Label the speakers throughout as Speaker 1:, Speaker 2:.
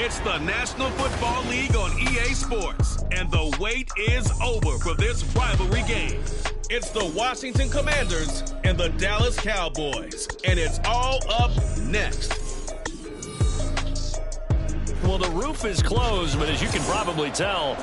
Speaker 1: It's the National Football League on EA Sports, and the wait is over for this rivalry game. It's the Washington Commanders and the Dallas Cowboys, and it's all up next.
Speaker 2: Well, the roof is closed, but as you can probably tell,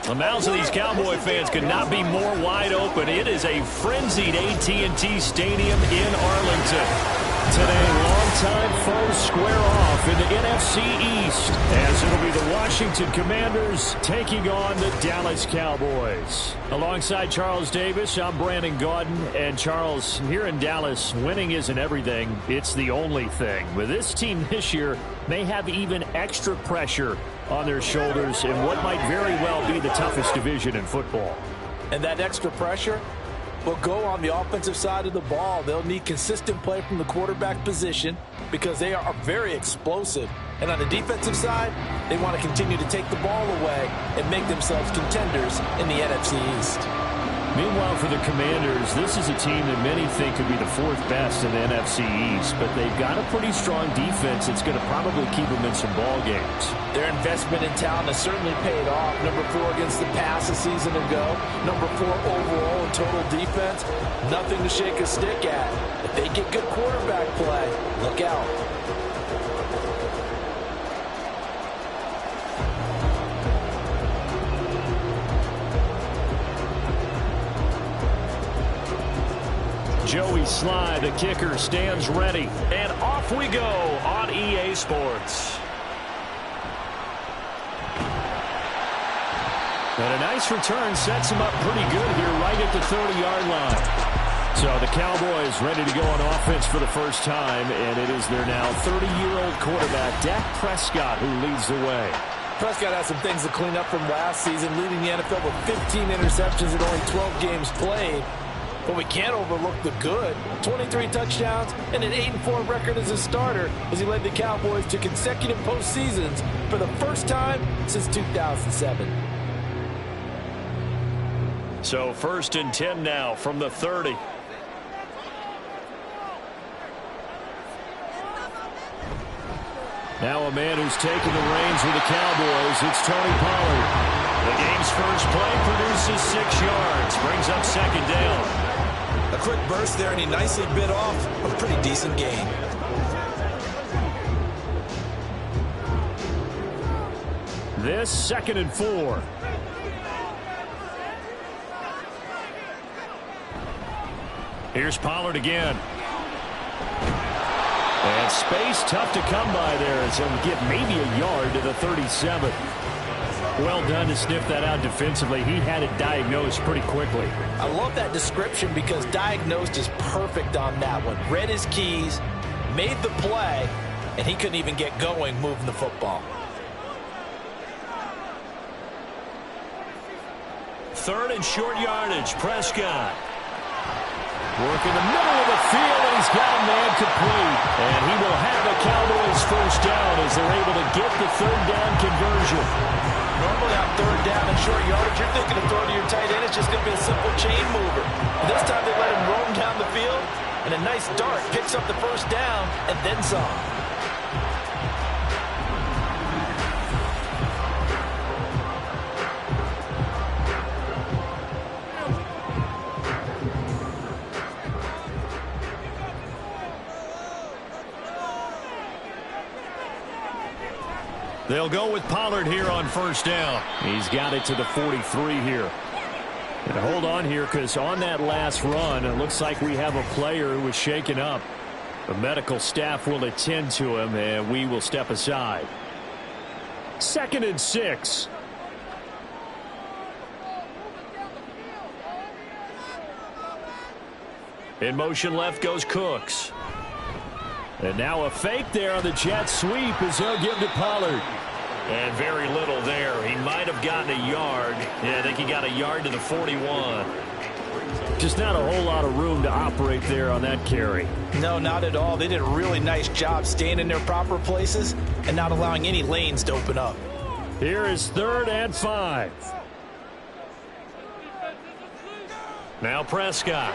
Speaker 2: the mouths of these Cowboy fans could not be more wide open. It is a frenzied AT&T Stadium in Arlington. Today, longtime foes square off in the NFC East, as it'll be the Washington Commanders taking on the Dallas Cowboys. Alongside Charles Davis, I'm Brandon Gaudin. And Charles, here in Dallas, winning isn't everything. It's the only thing. But this team this year may have even extra pressure on their shoulders in what might very well be the toughest division in football.
Speaker 3: And that extra pressure will go on the offensive side of the ball. They'll need consistent play from the quarterback position because they are very explosive. And on the defensive side, they want to continue to take the ball away and make themselves contenders in the NFC East.
Speaker 2: Meanwhile, for the Commanders, this is a team that many think could be the fourth best in the NFC East, but they've got a pretty strong defense that's going to probably keep them in some ball games.
Speaker 3: Their investment in talent has certainly paid off. Number 4 against the pass a season ago. Number 4 overall in total defense. Nothing to shake a stick at. If they get good quarterback play, look out.
Speaker 2: Joey Sly, the kicker, stands ready. And off we go on EA Sports. And a nice return sets him up pretty good here right at the 30-yard line. So the Cowboys ready to go on offense for the first time, and it is their now 30-year-old quarterback, Dak Prescott, who leads the way.
Speaker 3: Prescott has some things to clean up from last season, leading the NFL with 15 interceptions in only 12 games played. But we can't overlook the good. 23 touchdowns and an 8-4 record as a starter as he led the Cowboys to consecutive postseasons for the first time since 2007.
Speaker 2: So 1st and 10 now from the 30. Now a man who's taken the reins with the Cowboys, it's Tony Pollard. The game's first play produces 6 yards, brings up 2nd down.
Speaker 4: A quick burst there, and he nicely bit off a pretty decent gain.
Speaker 2: This 2nd and 4. Here's Pollard again. And space tough to come by there as he'll get maybe a yard to the 37. Well done to sniff that out defensively. He had it diagnosed pretty quickly.
Speaker 3: I love that description because diagnosed is perfect on that one. Read his keys, made the play, and he couldn't even get going moving the football.
Speaker 2: 3rd and short yardage, Prescott. Work in the middle of the field, and he's got a man complete. And he will have the Cowboys first down as they're able to get the 3rd down conversion.
Speaker 3: Normally on 3rd down and short yardage, you're thinking of throwing to your tight end. It's just going to be a simple chain mover. And this time they let him roam down the field, and a nice dart picks up the first down and then some.
Speaker 2: They'll go with Pollard here on 1st down. He's got it to the 43 here. And hold on here because on that last run, it looks like we have a player who was shaken up. The medical staff will attend to him, and we will step aside. 2nd and 6. In motion left goes Cooks. And now a fake there on the jet sweep as they'll give to Pollard. And very little there. He might have gotten a yard. Yeah, I think he got a yard to the 41. Just not a whole lot of room to operate there on that carry.
Speaker 3: No, not at all. They did a really nice job staying in their proper places and not allowing any lanes to open up.
Speaker 2: Here is 3rd and 5. Now Prescott.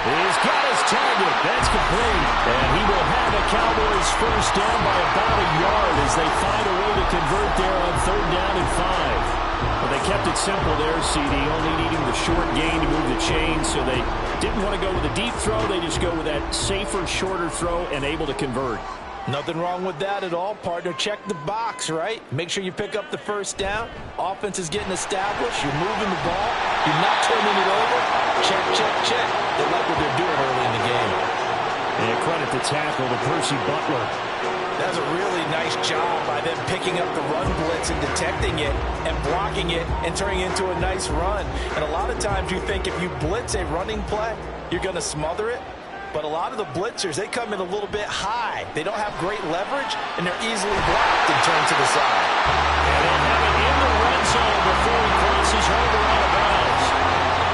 Speaker 2: He's got his target. That's complete. And he will have a Cowboys first down by about a yard as they find a way to convert there on 3rd down and 5. Well, they kept it simple there, CD, only needing the short gain to move the chains, so they didn't want to go with a deep throw. They just go with that safer, shorter throw and able to convert.
Speaker 3: Nothing wrong with that at all, partner. Check the box, right? Make sure you pick up the first down. Offense is getting established. You're moving the ball. You're not turning it over. Check, check, check. They like what they're doing early in the game.
Speaker 2: And credit the tackle to Percy Butler.
Speaker 3: That's a really nice job by them picking up the run blitz and detecting it and blocking it and turning it into a nice run. And a lot of times you think if you blitz a running play, you're going to smother it. But a lot of the blitzers, they come in a little bit high. They don't have great leverage, and they're easily blocked and turned to the side.
Speaker 2: And they'll have it in the red zone before he crosses over out of bounds.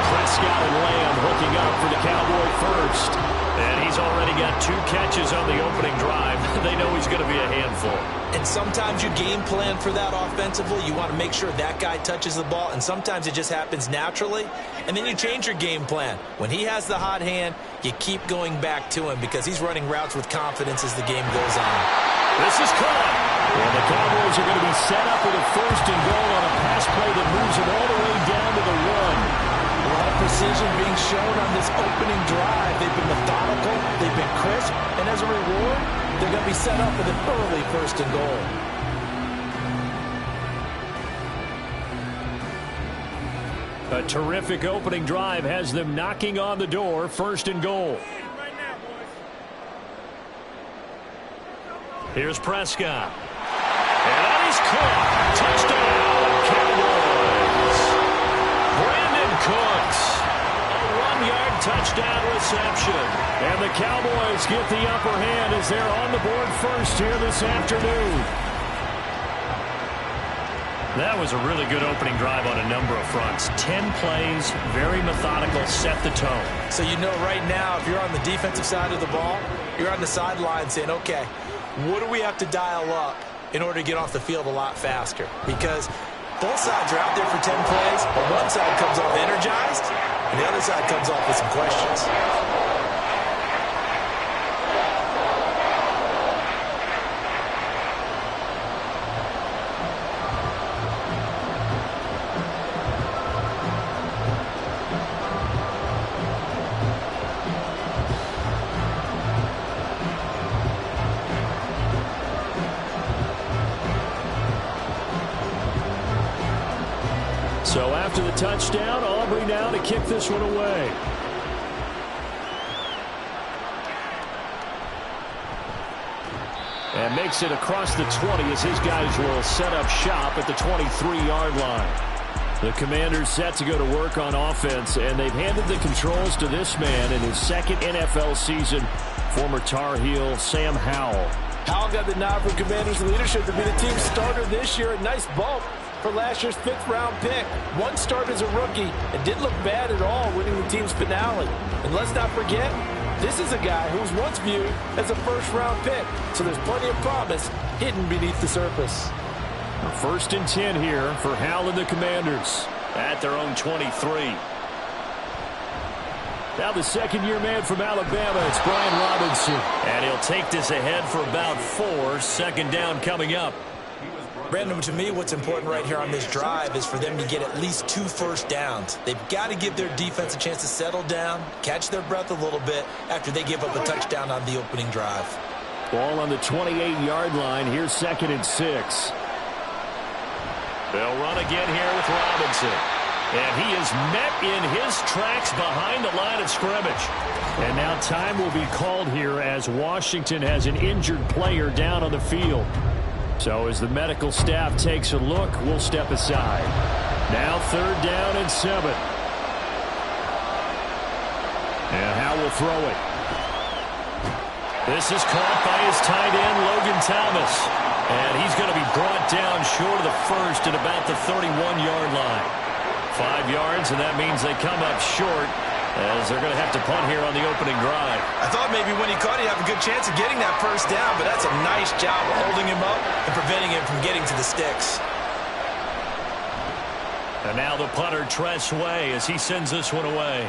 Speaker 2: Prescott and Lamb hooking up for the Cowboy first. And he's already got 2 catches on the opening drive. They know he's going to be a handful.
Speaker 3: And sometimes you game plan for that offensively. You want to make sure that guy touches the ball, and sometimes it just happens naturally. And then you change your game plan. When he has the hot hand, you keep going back to him because he's running routes with confidence as the game goes on.
Speaker 2: This is caught. And the Cowboys are going to be set up with a 1st and goal on a pass play that moves them all the way down to the 1.
Speaker 3: A lot of precision being shown on this opening drive. They've been methodical, they've been crisp, and as a reward, they're going to be set up with an early 1st and goal.
Speaker 2: A terrific opening drive has them knocking on the door, 1st and goal. Here's Prescott. And that is caught. Touchdown, Cowboys. Brandon Cooks. A 1-yard touchdown reception. And the Cowboys get the upper hand as they're on the board first here this afternoon. That was a really good opening drive on a number of fronts. 10 plays, very methodical, set the tone.
Speaker 3: So you know right now, if you're on the defensive side of the ball, you're on the sideline saying, okay, what do we have to dial up in order to get off the field a lot faster? Because both sides are out there for 10 plays, but one side comes off energized, and the other side comes off with some questions.
Speaker 2: So after the touchdown, Aubrey now to kick this one away. And makes it across the 20 as his guys will set up shop at the 23-yard line. The Commanders set to go to work on offense, and they've handed the controls to this man in his 2nd NFL season, former Tar Heel Sam Howell.
Speaker 3: Howell got the nod from Commanders leadership to be the team starter this year. A nice bump for last year's 5th-round pick. One start as a rookie and didn't look bad at all, winning the team's finale. And let's not forget, this is a guy who was once viewed as a 1st-round pick. So there's plenty of promise hidden beneath the surface.
Speaker 2: 1st and 10 here for Howell and the Commanders at their own 23. Now the 2nd-year man from Alabama, it's Brian Robinson. And he'll take this ahead for about 4. 2nd down coming up.
Speaker 3: Brandon, to me, what's important right here on this drive is for them to get at least 2 first downs. They've got to give their defense a chance to settle down, catch their breath a little bit after they give up a touchdown on the opening drive.
Speaker 2: Ball on the 28-yard line. Here's 2nd and 6. They'll run again here with Robinson. And he is met in his tracks behind the line of scrimmage. And now time will be called here as Washington has an injured player down on the field. So as the medical staff takes a look, we'll step aside. Now 3rd down and 7. And Howell will throw it. This is caught by his tight end, Logan Thomas. And he's going to be brought down short of the 1st at about the 31-yard line. 5 yards, and that means they come up short as they're going to have to punt here on the opening drive.
Speaker 3: I thought maybe when he caught it, he'd have a good chance of getting that 1st down, but that's a nice job of holding him up and preventing him from getting to the sticks.
Speaker 2: And now the punter, Tress Way, as he sends this one away.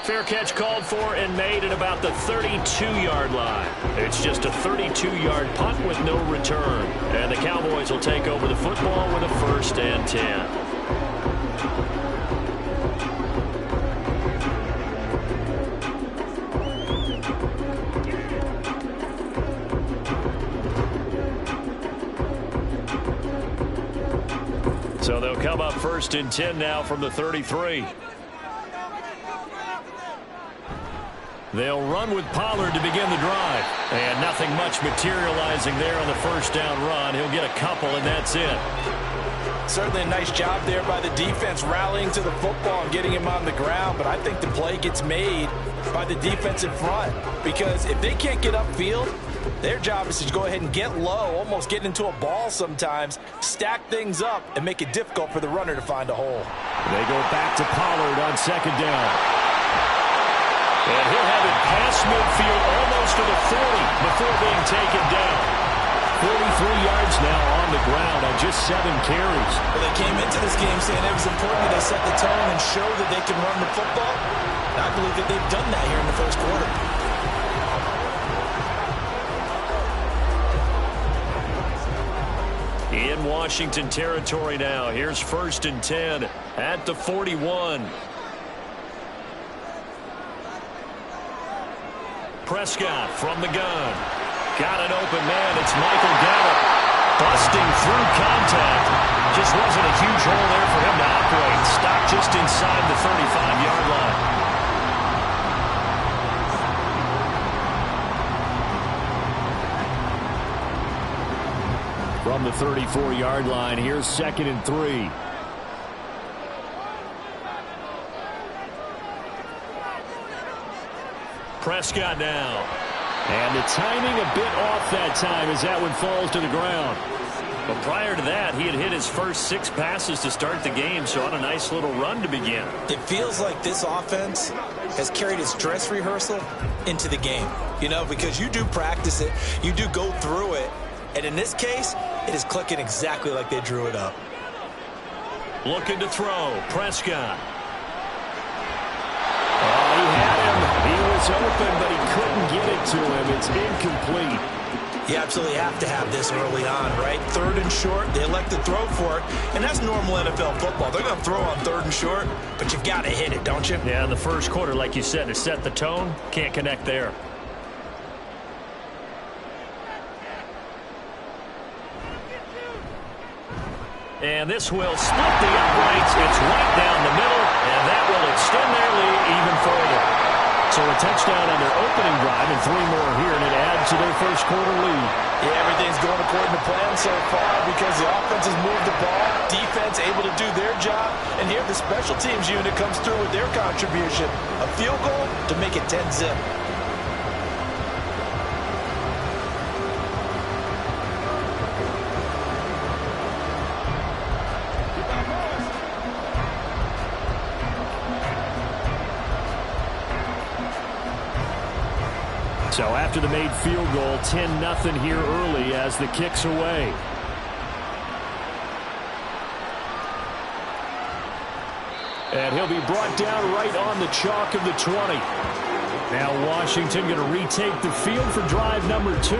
Speaker 2: Fair catch called for and made at about the 32-yard line. It's just a 32-yard punt with no return. And the Cowboys will take over the football with a 1st and 10. So they'll come up 1st and 10 now from the 33. They'll run with Pollard to begin the drive. And nothing much materializing there on the 1st down run. He'll get a couple, and that's it.
Speaker 3: Certainly a nice job there by the defense rallying to the football and getting him on the ground. But I think the play gets made by the defense in front. Because if they can't get upfield, their job is to go ahead and get low, almost get into a ball sometimes, stack things up, and make it difficult for the runner to find a hole.
Speaker 2: They go back to Pollard on 2nd down. And he'll have it past midfield almost to the 40 before being taken down. 43 yards now on the ground on just 7 carries.
Speaker 3: Well, they came into this game saying it was important that they set the tone and show that they can run the football. And I believe that they've done that here in the 1st quarter.
Speaker 2: In Washington territory now. Here's 1st and 10 at the 41. Prescott from the gun. Got an open man. It's Michael Gallup. Busting through contact. Just wasn't a huge hole there for him to operate. Stopped just inside the 35-yard line. From the 34-yard line, here's 2nd and 3. Prescott now. And the timing a bit off that time as that one falls to the ground. But prior to that, he had hit his first 6 passes to start the game, so on a nice little run to begin.
Speaker 3: It feels like this offense has carried its dress rehearsal into the game. You know, because you do practice it, you do go through it, and in this case, it is clicking exactly like they drew it up.
Speaker 2: Looking to throw. Prescott. Oh, he had him. He was open, but he couldn't get it to him. It's incomplete.
Speaker 3: You absolutely have to have this early on, right? 3rd and short, they elect to throw for it, and that's normal NFL football. They're going to throw on 3rd and short, but you've got to hit it, don't you?
Speaker 2: Yeah, in the 1st quarter, like you said, to set the tone, can't connect there. And this will split the uprights. It's right down the middle, and that will extend their lead even further. So a touchdown on their opening drive and 3 more here, and it adds to their 1st quarter lead.
Speaker 3: Yeah, everything's going according to plan so far because the offense has moved the ball, defense able to do their job, and here the special teams unit comes through with their contribution. A field goal to make it 10-zip.
Speaker 2: So after the made field goal, 10-0 here early as the kick's away. And he'll be brought down right on the chalk of the 20. Now Washington going to retake the field for drive number 2.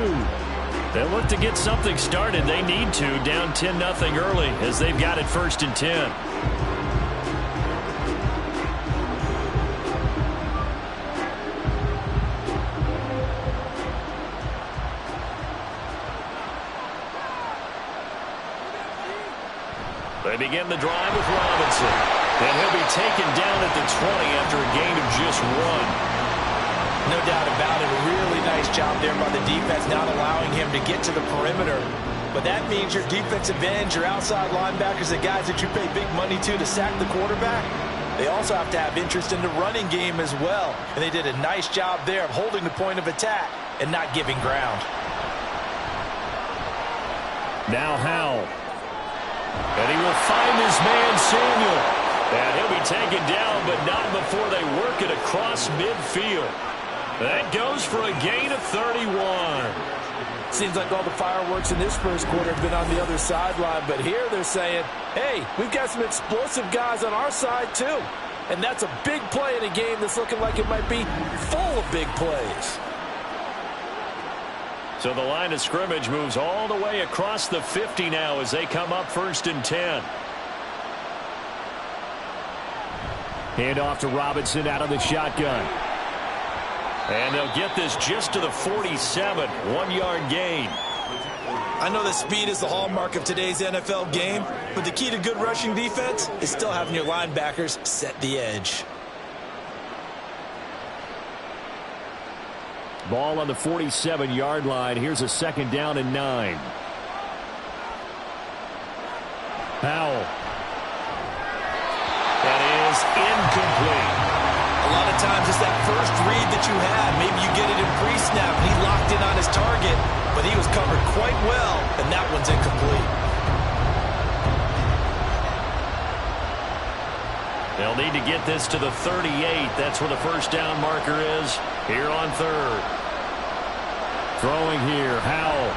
Speaker 2: They'll look to get something started. They need to, down 10-0 early as they've got it 1st and 10. They begin the drive with Robinson. And he'll be taken down at the 20 after a gain of just 1.
Speaker 3: No doubt about it. A really nice job there by the defense, not allowing him to get to the perimeter. But that means your defensive ends, your outside linebackers, the guys that you pay big money to sack the quarterback, they also have to have interest in the running game as well. And they did a nice job there of holding the point of attack and not giving ground.
Speaker 2: Now Howell. And he will find his man, Samuel. And he'll be taken down, but not before they work it across midfield. That goes for a gain of 31.
Speaker 3: Seems like all the fireworks in this 1st quarter have been on the other sideline, but here they're saying, hey, we've got some explosive guys on our side too. And that's a big play in a game that's looking like it might be full of big plays.
Speaker 2: So the line of scrimmage moves all the way across the 50 now as they come up 1st and 10. Hand off to Robinson out of the shotgun. And they'll get this just to the 47, 1-yard gain.
Speaker 4: I know that speed is the hallmark of today's NFL game, but the key to good rushing defense is still having your linebackers set the edge.
Speaker 2: Ball on the 47-yard line. Here's a 2nd down and 9. Powell. That is incomplete.
Speaker 4: A lot of times it's that first read that you had. Maybe you get it in pre-snap and he locked in on his target, but he was covered quite well, and that one's incomplete.
Speaker 2: They'll need to get this to the 38. That's where the 1st down marker is here on 3rd. Throwing here, Howell.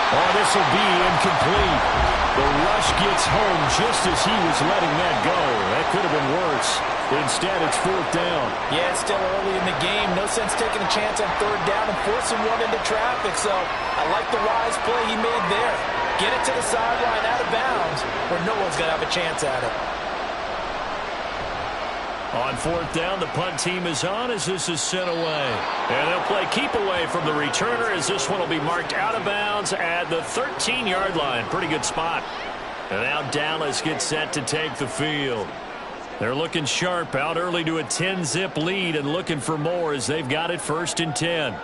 Speaker 2: Oh, this will be incomplete. The rush gets home just as he was letting that go. That could have been worse. Instead, it's 4th down.
Speaker 3: Yeah, it's still early in the game. No sense taking a chance on 3rd down and forcing one into traffic. So I like the wise play he made there. Get it to the sideline out of bounds where no one's going to have a chance at it.
Speaker 2: On 4th down, the punt team is on as this is sent away. And they'll play keep away from the returner as this one will be marked out of bounds at the 13-yard line. Pretty good spot. And now Dallas gets set to take the field. They're looking sharp, out early to a 10-zip lead and looking for more as they've got it 1st and 10.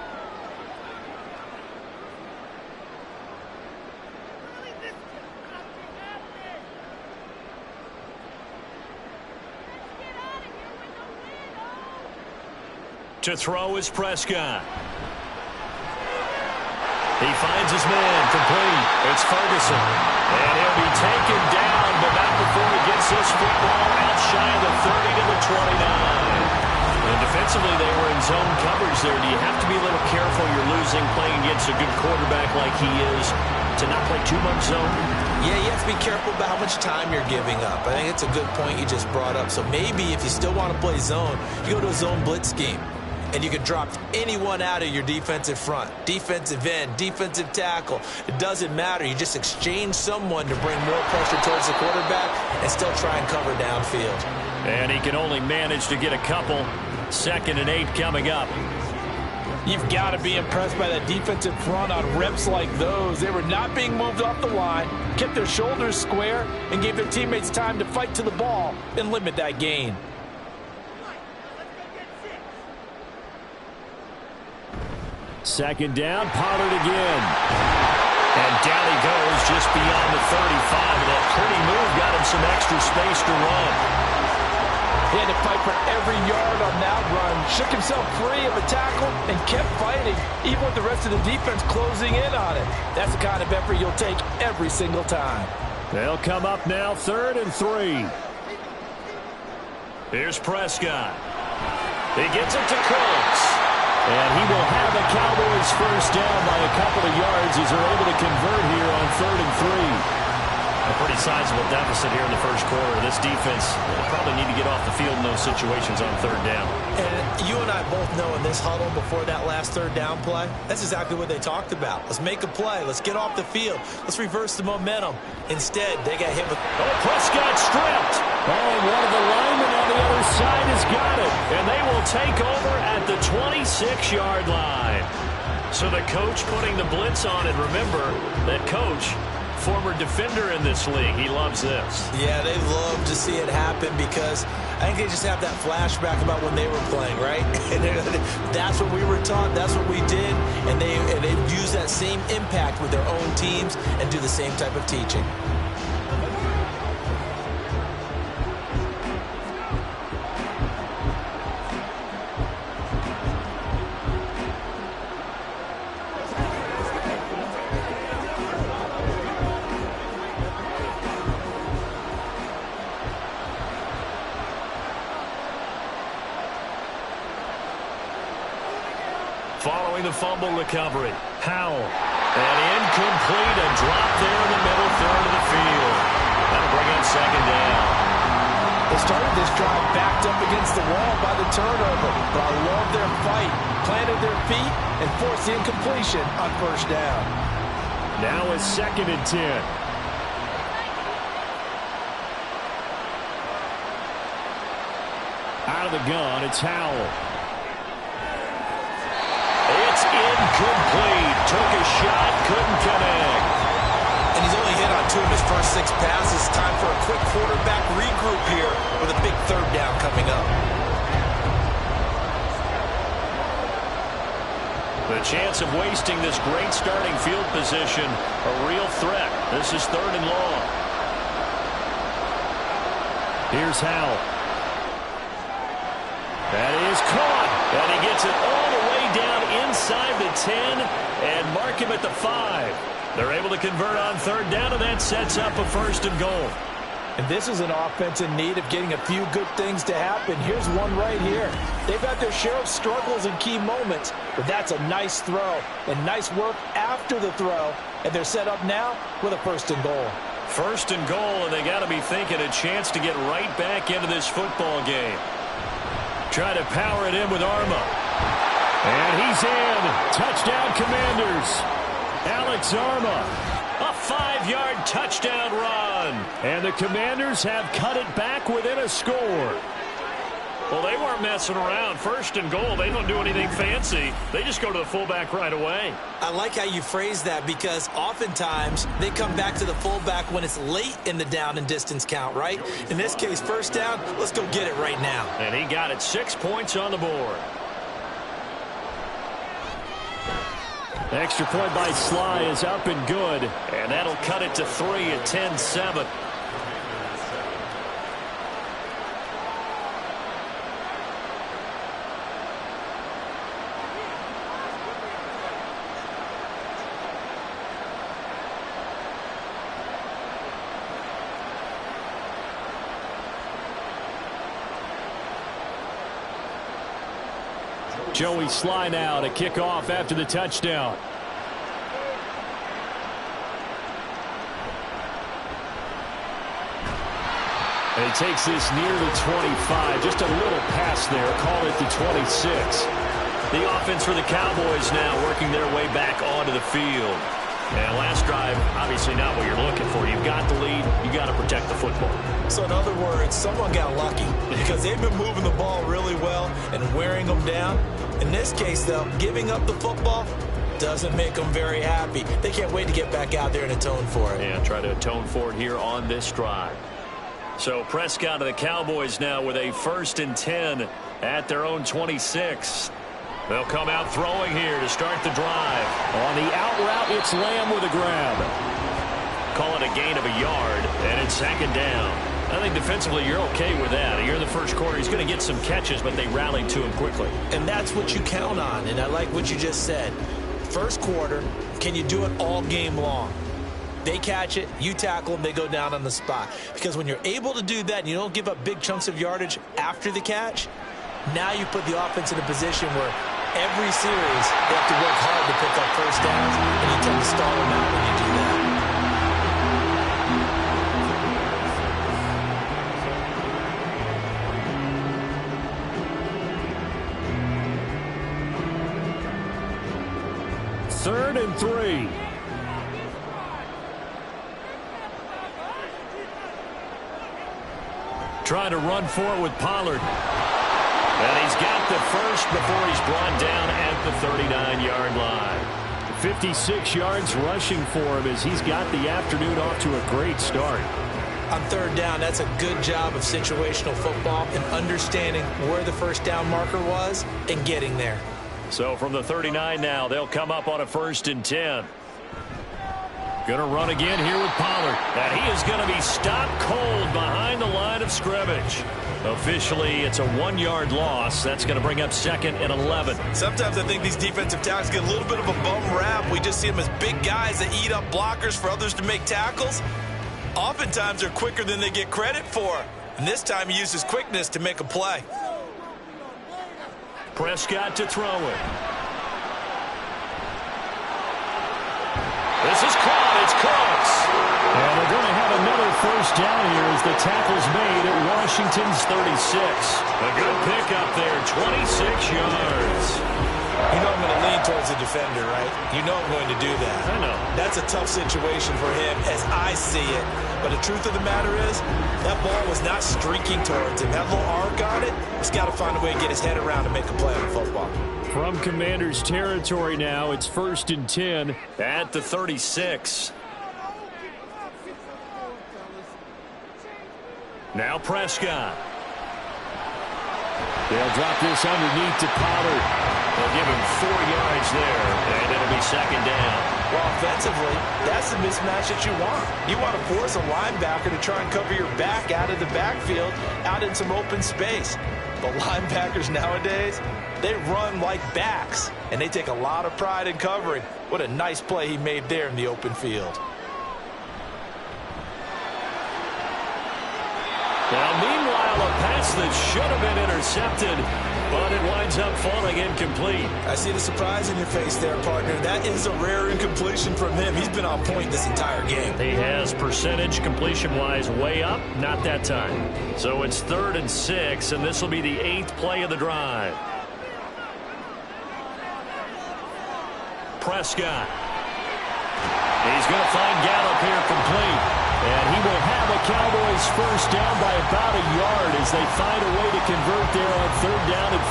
Speaker 2: To throw is Prescott. He finds his man, complete. It's Ferguson. And he'll be taken down, but not before he gets this football out shy of the 30 to the 29. And defensively, they were in zone coverage there. Do you have to be a little careful you're losing playing against a good quarterback like he is to not play too much zone?
Speaker 4: Yeah, you have to be careful about how much time you're giving up. I think it's a good point you just brought up. So maybe if you still want to play zone, you go to a zone blitz scheme. And you can drop anyone out of your defensive front. Defensive end, defensive tackle. It doesn't matter. You just exchange someone to bring more pressure towards the quarterback and still try and cover downfield.
Speaker 2: And he can only manage to get a couple. 2nd and 8 coming up.
Speaker 3: You've got to be impressed by that defensive front on reps like those. They were not being moved off the line, kept their shoulders square, and gave their teammates time to fight to the ball and limit that gain.
Speaker 2: 2nd down, Pollard again. And down he goes just beyond the 35. And that pretty move got him some extra space to run.
Speaker 3: He had to fight for every yard on that run. Shook himself free of a tackle and kept fighting, even with the rest of the defense closing in on it. That's the kind of effort you'll take every single time.
Speaker 2: They'll come up now 3rd and 3. Here's Prescott. He gets it to Cooks. And he will have the Cowboys 1st down by a couple of yards as they're able to convert here on 3rd and 3. A pretty sizable deficit here in the 1st quarter. This defense will probably need to get off the field in those situations on 3rd down.
Speaker 4: And you and I both know in this huddle before that last 3rd down play, that's exactly what they talked about. Let's make a play. Let's get off the field. Let's reverse the momentum. Instead, they got hit with...
Speaker 2: Oh, Prescott stripped. Oh, one of the linemen on the other side has got it. And they will take over at the 26-yard line. So the coach putting the blitz on, and remember, that coach... former defender in this league. He loves this.
Speaker 4: Yeah, they love to see it happen because I think they just have that flashback about when they were playing, right? And that's what we were taught. That's what we did. And they use that same impact with their own teams and do the same type of teaching.
Speaker 2: Following the fumble recovery, Howell. And incomplete, a drop there in the middle third of the field. That'll bring up second down.
Speaker 3: They started this drive backed up against the wall by the turnover, but I love their fight. Planted their feet and forced the incompletion on first down.
Speaker 2: Now it's 2nd and 10. Out of the gun, it's Howell. It's incomplete. Took a shot, couldn't connect.
Speaker 4: And he's only hit on 2 of his first 6 passes. Time for a quick quarterback regroup here with a big 3rd down coming up.
Speaker 2: The chance of wasting this great starting field position, a real threat. This is 3rd and long. Here's Howell. That is caught. And he gets it all the way down inside the 10 and mark him at the 5. They're able to convert on 3rd down, and that sets up a 1st and goal.
Speaker 3: And this is an offense in need of getting a few good things to happen. Here's one right here. They've had their share of struggles in key moments, but that's a nice throw and nice work after the throw. And they're set up now with a 1st and goal.
Speaker 2: 1st and goal, and they got to be thinking a chance to get right back into this football game. Try to power it in with Arma. And he's in. Touchdown, Commanders. Alex Arma. A 5-yard touchdown run. And the Commanders have cut it back within a score. Well, they weren't messing around. 1st and goal, they don't do anything fancy. They just go to the fullback right away.
Speaker 4: I like how you phrase that because oftentimes they come back to the fullback when it's late in the down and distance count, right? In this case, 1st down, let's go get it right now.
Speaker 2: And he got it. 6 points on the board. Extra point by Sly is up and good. And that'll cut it to 3 at 10-7. Joey Sly now to kick off after the touchdown. And he takes this near the 25. Just a little pass there. Call it the 26. The offense for the Cowboys now working their way back onto the field. And last drive, obviously not what you're looking for. You've got the lead. You got to protect the football.
Speaker 4: So in other words, someone got lucky because they've been moving the ball really well and wearing them down. In this case, though, giving up the football doesn't make them very happy. They can't wait to get back out there and atone for it.
Speaker 2: And try to atone for it here on this drive. So Prescott of the Cowboys now with a 1st and 10 at their own 26. They'll come out throwing here to start the drive. On the out route, it's Lamb with a grab. Call it a gain of a yard, and it's 2nd down. I think defensively you're okay with that. Here in the first quarter, he's going to get some catches, but they rallied to him quickly.
Speaker 4: And that's what you count on, and I like what you just said. First quarter, can you do it all game long? They catch it, you tackle them, they go down on the spot. Because when you're able to do that and you don't give up big chunks of yardage after the catch, now you put the offense in a position where every series they have to work hard to pick up 1st downs, and you tend to stall them out when you do that.
Speaker 2: Third and 3. Trying to run for it with Pollard. And he's got the first before he's brought down at the 39-yard line. 56 yards rushing for him as he's got the afternoon off to a great start.
Speaker 4: On 3rd down, that's a good job of situational football and understanding where the 1st down marker was and getting there.
Speaker 2: So from the 39 now, they'll come up on a 1st and 10. Going to run again here with Pollard. And he is going to be stopped cold behind the line of scrimmage. Officially, it's a 1-yard loss. That's going to bring up 2nd and 11.
Speaker 4: Sometimes I think these defensive tackles get a little bit of a bum rap. We just see them as big guys that eat up blockers for others to make tackles. Oftentimes, they're quicker than they get credit for. And this time, he uses quickness to make a play.
Speaker 2: Prescott to throw it. This is caught. It's close. And they're going to have another first down here as the tackle's made at Washington's 36. A good pickup there, 26 yards.
Speaker 4: You know I'm going to lean towards the defender, right? You know I'm going to do that.
Speaker 2: I know.
Speaker 4: That's a tough situation for him as I see it. But the truth of the matter is, that ball was not streaking towards him. That little arc on it, he's got to find a way to get his head around and make a play on the football.
Speaker 2: From Commanders territory now, it's 1st and 10 at the 36. Now Prescott. They'll drop this underneath to Pollard. They'll give him 4 yards there, and it'll be 2nd down.
Speaker 4: Well, offensively, that's the mismatch that you want. You want to force a linebacker to try and cover your back out of the backfield, out in some open space. But linebackers nowadays, they run like backs, and they take a lot of pride in covering. What a nice play he made there in the open field.
Speaker 2: Now, meanwhile, a pass that should have been intercepted, but it winds up falling incomplete.
Speaker 4: I see the surprise in your face there, partner. That is a rare incompletion from him. He's been on point this entire game.
Speaker 2: He has percentage completion-wise way up, not that time. So it's 3rd and 6, and this will be the 8th play of the drive. Prescott. He's going to find Gallup here complete. And he will have a Cowboys first down by about a yard as they find a way to convert there on 3rd down and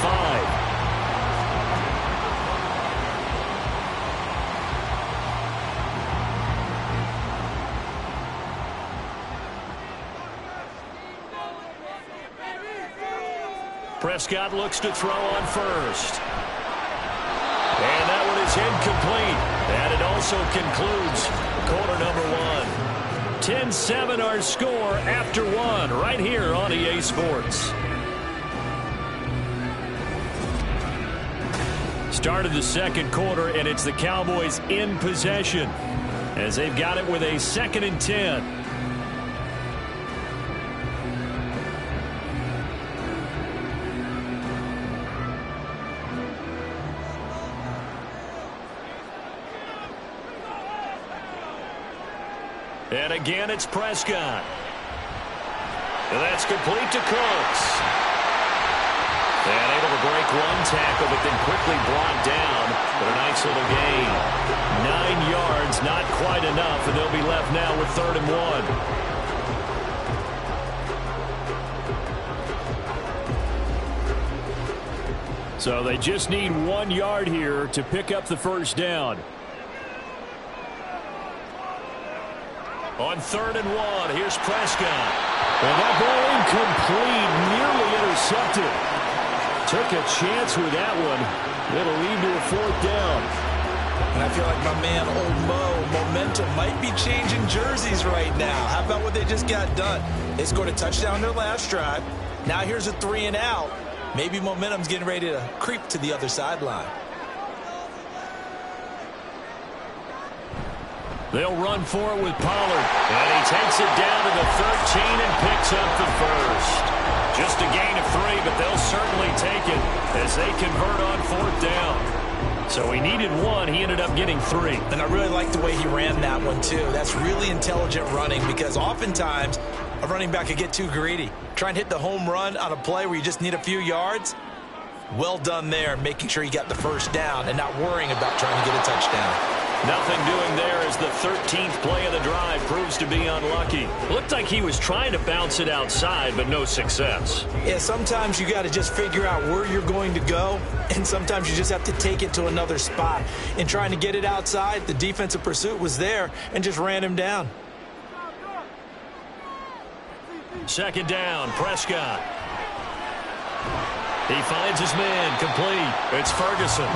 Speaker 2: 5. Prescott looks to throw on first. And that one is incomplete. And it also concludes quarter number 1. 10-7 our score after 1 right here on EA Sports. Start of the 2nd quarter, and it's the Cowboys in possession as they've got it with a 2nd and 10. And again, it's Prescott. And that's complete to Cooks. And able to break one tackle, but then quickly brought down. But a nice little gain. 9 yards, not quite enough, and they'll be left now with 3rd and 1. So they just need 1 yard here to pick up the first down. On 3rd and 1, here's Prescott. And that ball incomplete, nearly intercepted. Took a chance with that one. It'll lead to a 4th down.
Speaker 4: And I feel like my man, Old Mo, momentum might be changing jerseys right now. How about what they just got done? They scored a touchdown their last drive. Now here's a 3 and out. Maybe momentum's getting ready to creep to the other sideline.
Speaker 2: They'll run for it with Pollard. And he takes it down to the 13 and picks up the first. Just a gain of 3, but they'll certainly take it as they convert on 4th down. So he needed 1. He ended up getting 3.
Speaker 4: And I really like the way he ran that one, too. That's really intelligent running because oftentimes a running back could get too greedy. Try and hit the home run on a play where you just need a few yards. Well done there, making sure you got the first down and not worrying about trying to get a touchdown.
Speaker 2: Nothing doing there as the 13th play of the drive proves to be unlucky. Looked like he was trying to bounce it outside, but no success.
Speaker 4: Yeah, sometimes you got to just figure out where you're going to go, and sometimes you just have to take it to another spot. In trying to get it outside, the defensive pursuit was there and just ran him down.
Speaker 2: 2nd down, Prescott. He finds his man, complete. It's Ferguson.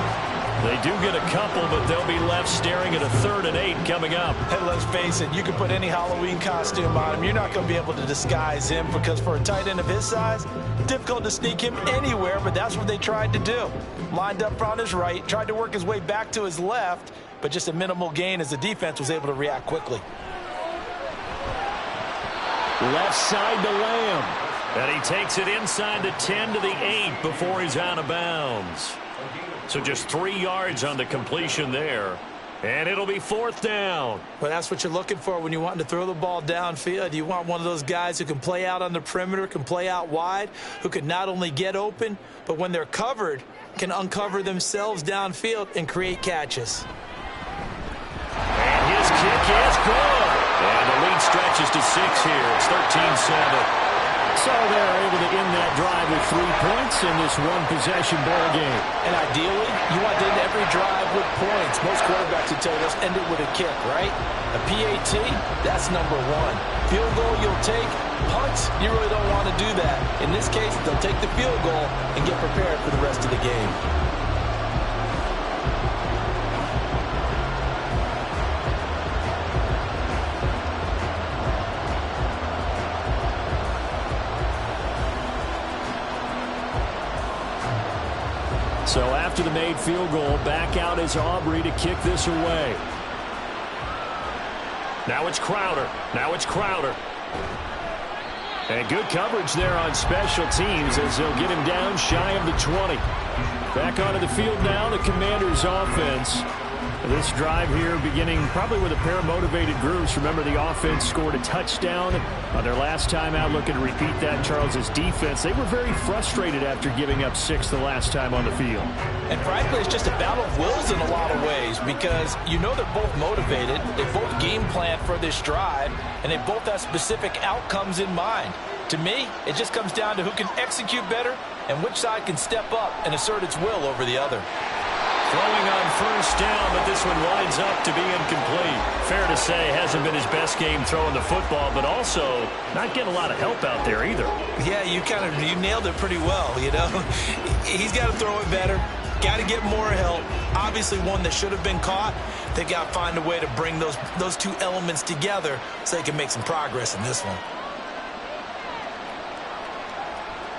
Speaker 2: They do get a couple, but they'll be left staring at a 3rd and 8 coming up.
Speaker 4: And let's face it, you can put any Halloween costume on him. You're not going to be able to disguise him because for a tight end of his size, difficult to sneak him anywhere, but that's what they tried to do. Lined up on his right, tried to work his way back to his left, but just a minimal gain as the defense was able to react quickly.
Speaker 2: Left side to Lamb. And he takes it inside the 10 to the 8 before he's out of bounds. So just 3 yards on the completion there. And it'll be fourth down.
Speaker 4: Well, that's what you're looking for when you want to throw the ball downfield. You want one of those guys who can play out on the perimeter, can play out wide, who can not only get open, but when they're covered, can uncover themselves downfield and create catches.
Speaker 2: And his kick is good. And the lead stretches to 6 here. It's 13-7. So they're able to end that drive with 3 points in this one-possession ball game.
Speaker 4: And ideally, you want to end every drive with points. Most quarterbacks would tell you, let's end it with a kick, right? A PAT, that's number 1. Field goal you'll take. Punts, you really don't want to do that. In this case, they'll take the field goal and get prepared for the rest of the game.
Speaker 2: So after the made field goal, back out is Aubrey to kick this away. Now it's Crowder. And good coverage there on special teams as they'll get him down shy of the 20. Back onto the field now, the Commanders' offense. This drive here beginning probably with a pair of motivated groups. Remember, the offense scored a touchdown on their last time out. Looking to repeat that. Charles's defense, they were very frustrated after giving up 6 the last time on the field.
Speaker 4: And frankly, it's just a battle of wills in a lot of ways because you know they're both motivated. They both game plan for this drive, and they both have specific outcomes in mind. To me, it just comes down to who can execute better and which side can step up and assert its will over the other.
Speaker 2: Throwing on first down, but this one winds up to be incomplete. Fair to say, hasn't been his best game throwing the football, but also not getting a lot of help out there either.
Speaker 4: Yeah, you nailed it pretty well, you know. He's got to throw it better, got to get more help. Obviously one that should have been caught. They got to find a way to bring those two elements together so they can make some progress in this one.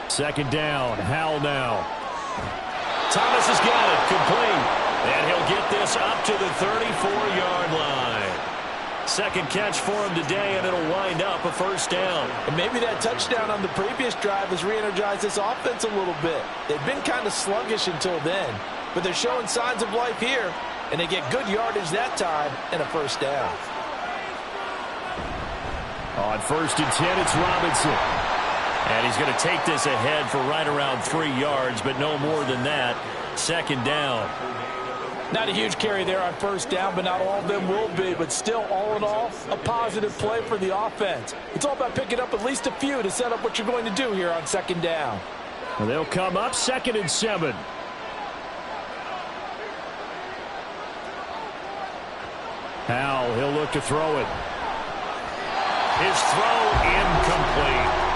Speaker 2: Second down, Howell now. Thomas has got it, complete. And he'll get this up to the 34-yard line. Second catch for him today, and it'll wind up a first down.
Speaker 4: And maybe that touchdown on the previous drive has re-energized this offense a little bit. They've been kind of sluggish until then, but they're showing signs of life here, and they get good yardage that time and a first down.
Speaker 2: On 1st and 10, it's Robinson. And he's going to take this ahead for right around 3 yards, but no more than that. Second down.
Speaker 4: Not a huge carry there on first down, but not all of them will be. But still, all in all, a positive play for the offense. It's all about picking up at least a few to set up what you're going to do here on second down.
Speaker 2: Well, they'll come up 2nd and 7. Howell, he'll look to throw it. His throw incomplete.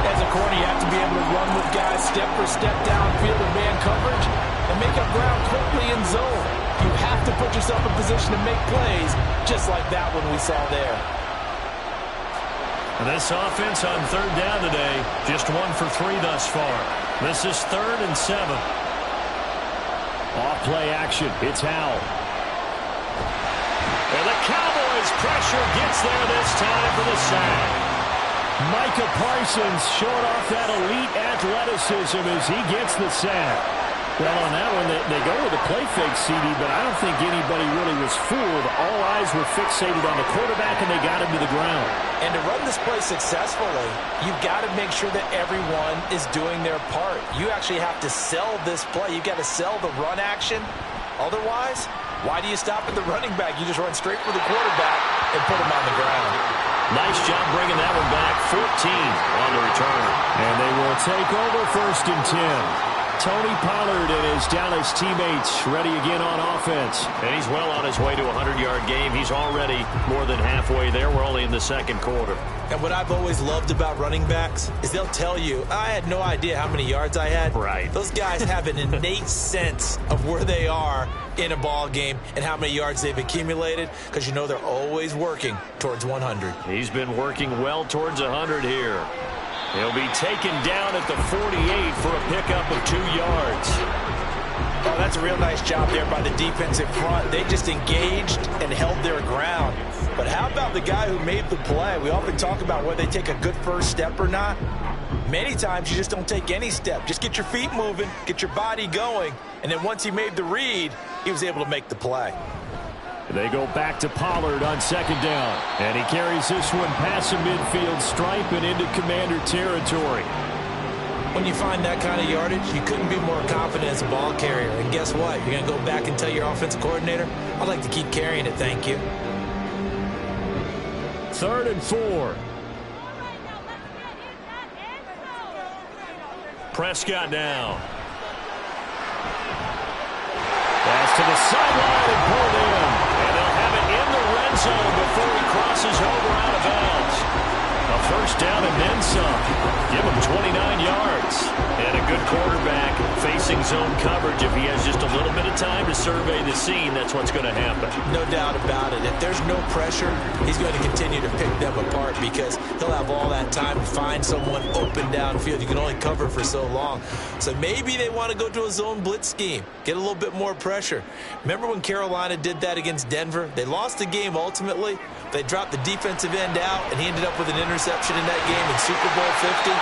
Speaker 4: As a corner, you have to be able to run with guys step for step downfield in man coverage and make up ground quickly in zone. You have to put yourself in position to make plays, just like that one we saw there.
Speaker 2: And this offense on 3rd down today, just 1 for 3 thus far. This is 3rd and 7. Off play action, it's Howell. And the Cowboys pressure gets there this time for the sack. Micah Parsons showing off that elite athleticism as he gets the sack. Well, on that one, they go with a play fake, CD, but I don't think anybody really was fooled. All eyes were fixated on the quarterback, and they got him to the ground.
Speaker 4: And to run this play successfully, you've got to make sure that everyone is doing their part. You actually have to sell this play. You've got to sell the run action. Otherwise, why do you stop at the running back? You just run straight for the quarterback and put him on the ground.
Speaker 2: Nice job bringing that one back. 14 on the return. And they will take over 1st and 10. Tony Pollard and his Dallas teammates ready again on offense. And he's well on his way to a 100-yard game. He's already more than halfway there. We're only in the 2nd quarter.
Speaker 4: And what I've always loved about running backs is they'll tell you, I had no idea how many yards I had.
Speaker 2: Right.
Speaker 4: Those guys have an innate sense of where they are in a ball game and how many yards they've accumulated because you know they're always working towards 100.
Speaker 2: He's been working well towards 100 here. He'll be taken down at the 48 for a pickup of 2 yards.
Speaker 4: Oh, that's a real nice job there by the defensive front. They just engaged and held their ground. But how about the guy who made the play? We often talk about whether they take a good first step or not. Many times you just don't take any step. Just get your feet moving, get your body going, and then once he made the read, he was able to make the play.
Speaker 2: They go back to Pollard on second down. And he carries this one past the midfield stripe and into Commander territory.
Speaker 4: When you find that kind of yardage, you couldn't be more confident as a ball carrier. And guess what? You're going to go back and tell your offensive coordinator, I'd like to keep carrying it, thank you.
Speaker 2: 3rd and 4. Prescott now. Pass to the sideline and pulled in. And they'll have it in the red zone before he crosses over out of bounds. A first down and then some. Give him 29 yards. And a good quarterback facing zone coverage. If he has just a little bit of time to survey the scene, that's what's going to happen.
Speaker 4: No doubt about it. If there's no pressure, he's going to continue to pick them apart because he'll have all that time to find someone open downfield. You can only cover for so long. So maybe they want to go to a zone blitz scheme, get a little bit more pressure. Remember when Carolina did that against Denver? They lost the game ultimately. They dropped the defensive end out, and he ended up with an interception in that game in Super Bowl 50.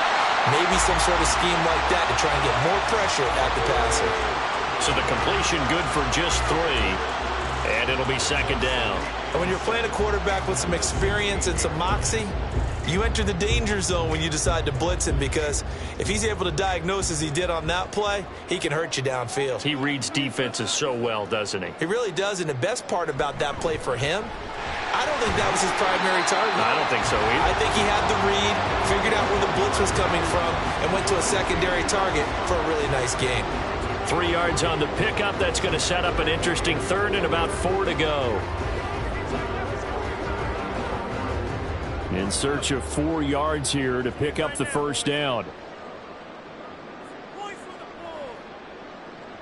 Speaker 4: Maybe some sort of scheme like that to try and get more pressure at the passer.
Speaker 2: So the completion good for just 3, and it'll be second down.
Speaker 4: And when you're playing a quarterback with some experience and some moxie, you enter the danger zone when you decide to blitz him because if he's able to diagnose as he did on that play, he can hurt you downfield.
Speaker 2: He reads defenses so well, doesn't he?
Speaker 4: He really does, and the best part about that play for him, I don't think that was his primary target.
Speaker 2: I don't think so either.
Speaker 4: I think he had the read, figured out where the blitz was coming from, and went to a secondary target for a really nice game.
Speaker 2: 3 yards on the pickup. That's going to set up an interesting 3rd and about 4 to go. In search of 4 yards here to pick up the first down.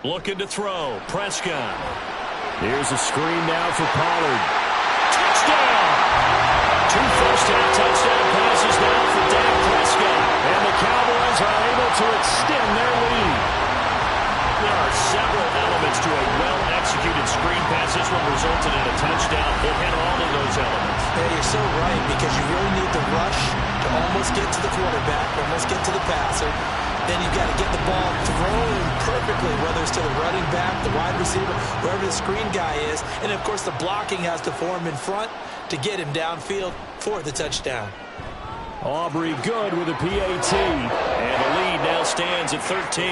Speaker 2: Looking to throw. Prescott. Here's a screen now for Pollard. Touchdown! 2 first-down touchdown passes now for Dak Prescott. And the Cowboys are able to extend their lead. There are several elements to a well-executed screen pass. This one resulted in a touchdown. It had all of those elements.
Speaker 4: Yeah, you're so right because you really need the rush to almost get to the quarterback, almost get to the passer. Then you've got to get the ball thrown perfectly, whether it's to the running back, the wide receiver, wherever the screen guy is. And, of course, the blocking has to form in front to get him downfield for the touchdown.
Speaker 2: Aubrey good with a PAT. And the lead now stands at 13.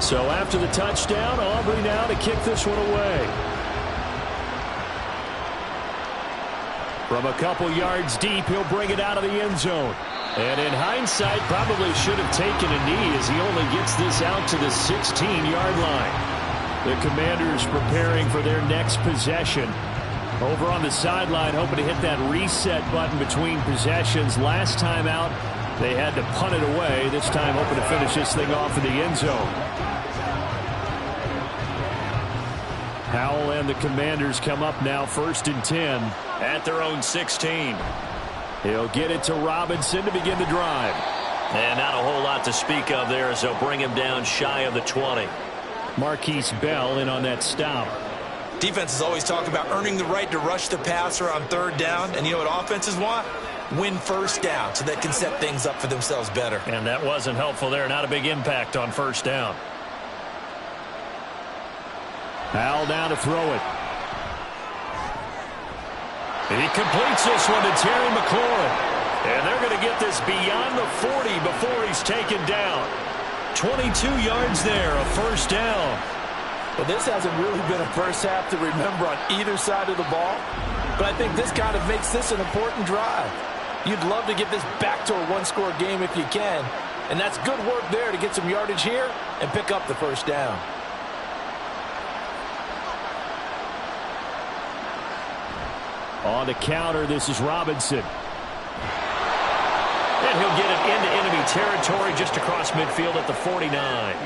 Speaker 2: So after the touchdown, Aubrey now to kick this one away. From a couple yards deep, he'll bring it out of the end zone. And in hindsight, probably should have taken a knee as he only gets this out to the 16-yard line. The Commanders preparing for their next possession. Over on the sideline, hoping to hit that reset button between possessions. Last time out, they had to punt it away. This time hoping to finish this thing off in the end zone. Howell and the Commanders come up now 1st and 10 at their own 16. He'll get it to Robinson to begin the drive. And not a whole lot to speak of there as they'll bring him down shy of the 20. Marquise Bell in on that stop.
Speaker 4: Defenses always talk about earning the right to rush the passer on 3rd down. And you know what offenses want? Win first down so they can set things up for themselves better.
Speaker 2: And that wasn't helpful there. Not a big impact on 1st down. Howell down to throw it. He completes this one to Terry McLaurin. And they're going to get this beyond the 40 before he's taken down. 22 yards there, a 1st down.
Speaker 3: Well, this hasn't really been a first half to remember on either side of the ball. But I think this kind of makes this an important drive. You'd love to get this back to a one-score game if you can. And that's good work there to get some yardage here and pick up the 1st down. On the counter, this is Robinson. And he'll get it into enemy
Speaker 2: territory just across midfield at the 49.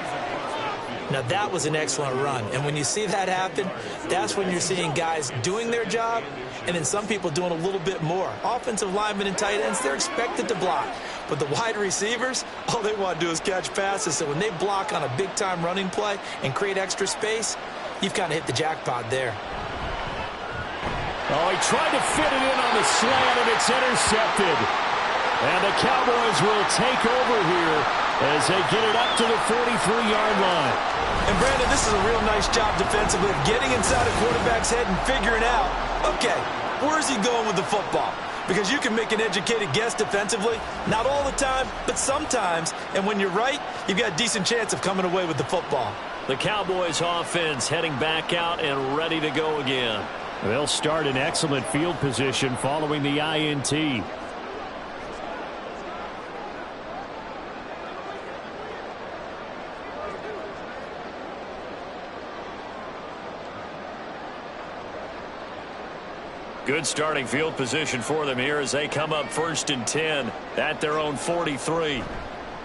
Speaker 4: Now, that was an excellent run. And when you see that happen, that's when you're seeing guys doing their job and then some people doing a little bit more. Offensive linemen and tight ends, they're expected to block. But the wide receivers, all they want to do is catch passes. So when they block on a big-time running play and create extra space, you've kind of hit the jackpot there.
Speaker 2: Oh, he tried to fit it in on the slant, and it's intercepted. And the Cowboys will take over here as they get it up to the 43-yard line.
Speaker 4: And, Brandon, this is a real nice job defensively of getting inside a quarterback's head and figuring out, okay, where's he going with the football? Because you can make an educated guess defensively, not all the time, but sometimes. And when you're right, you've got a decent chance of coming away with the football.
Speaker 2: The Cowboys offense heading back out and ready to go again. They'll start in excellent field position following the INT. Good starting field position for them here as they come up 1st and 10 at their own 43.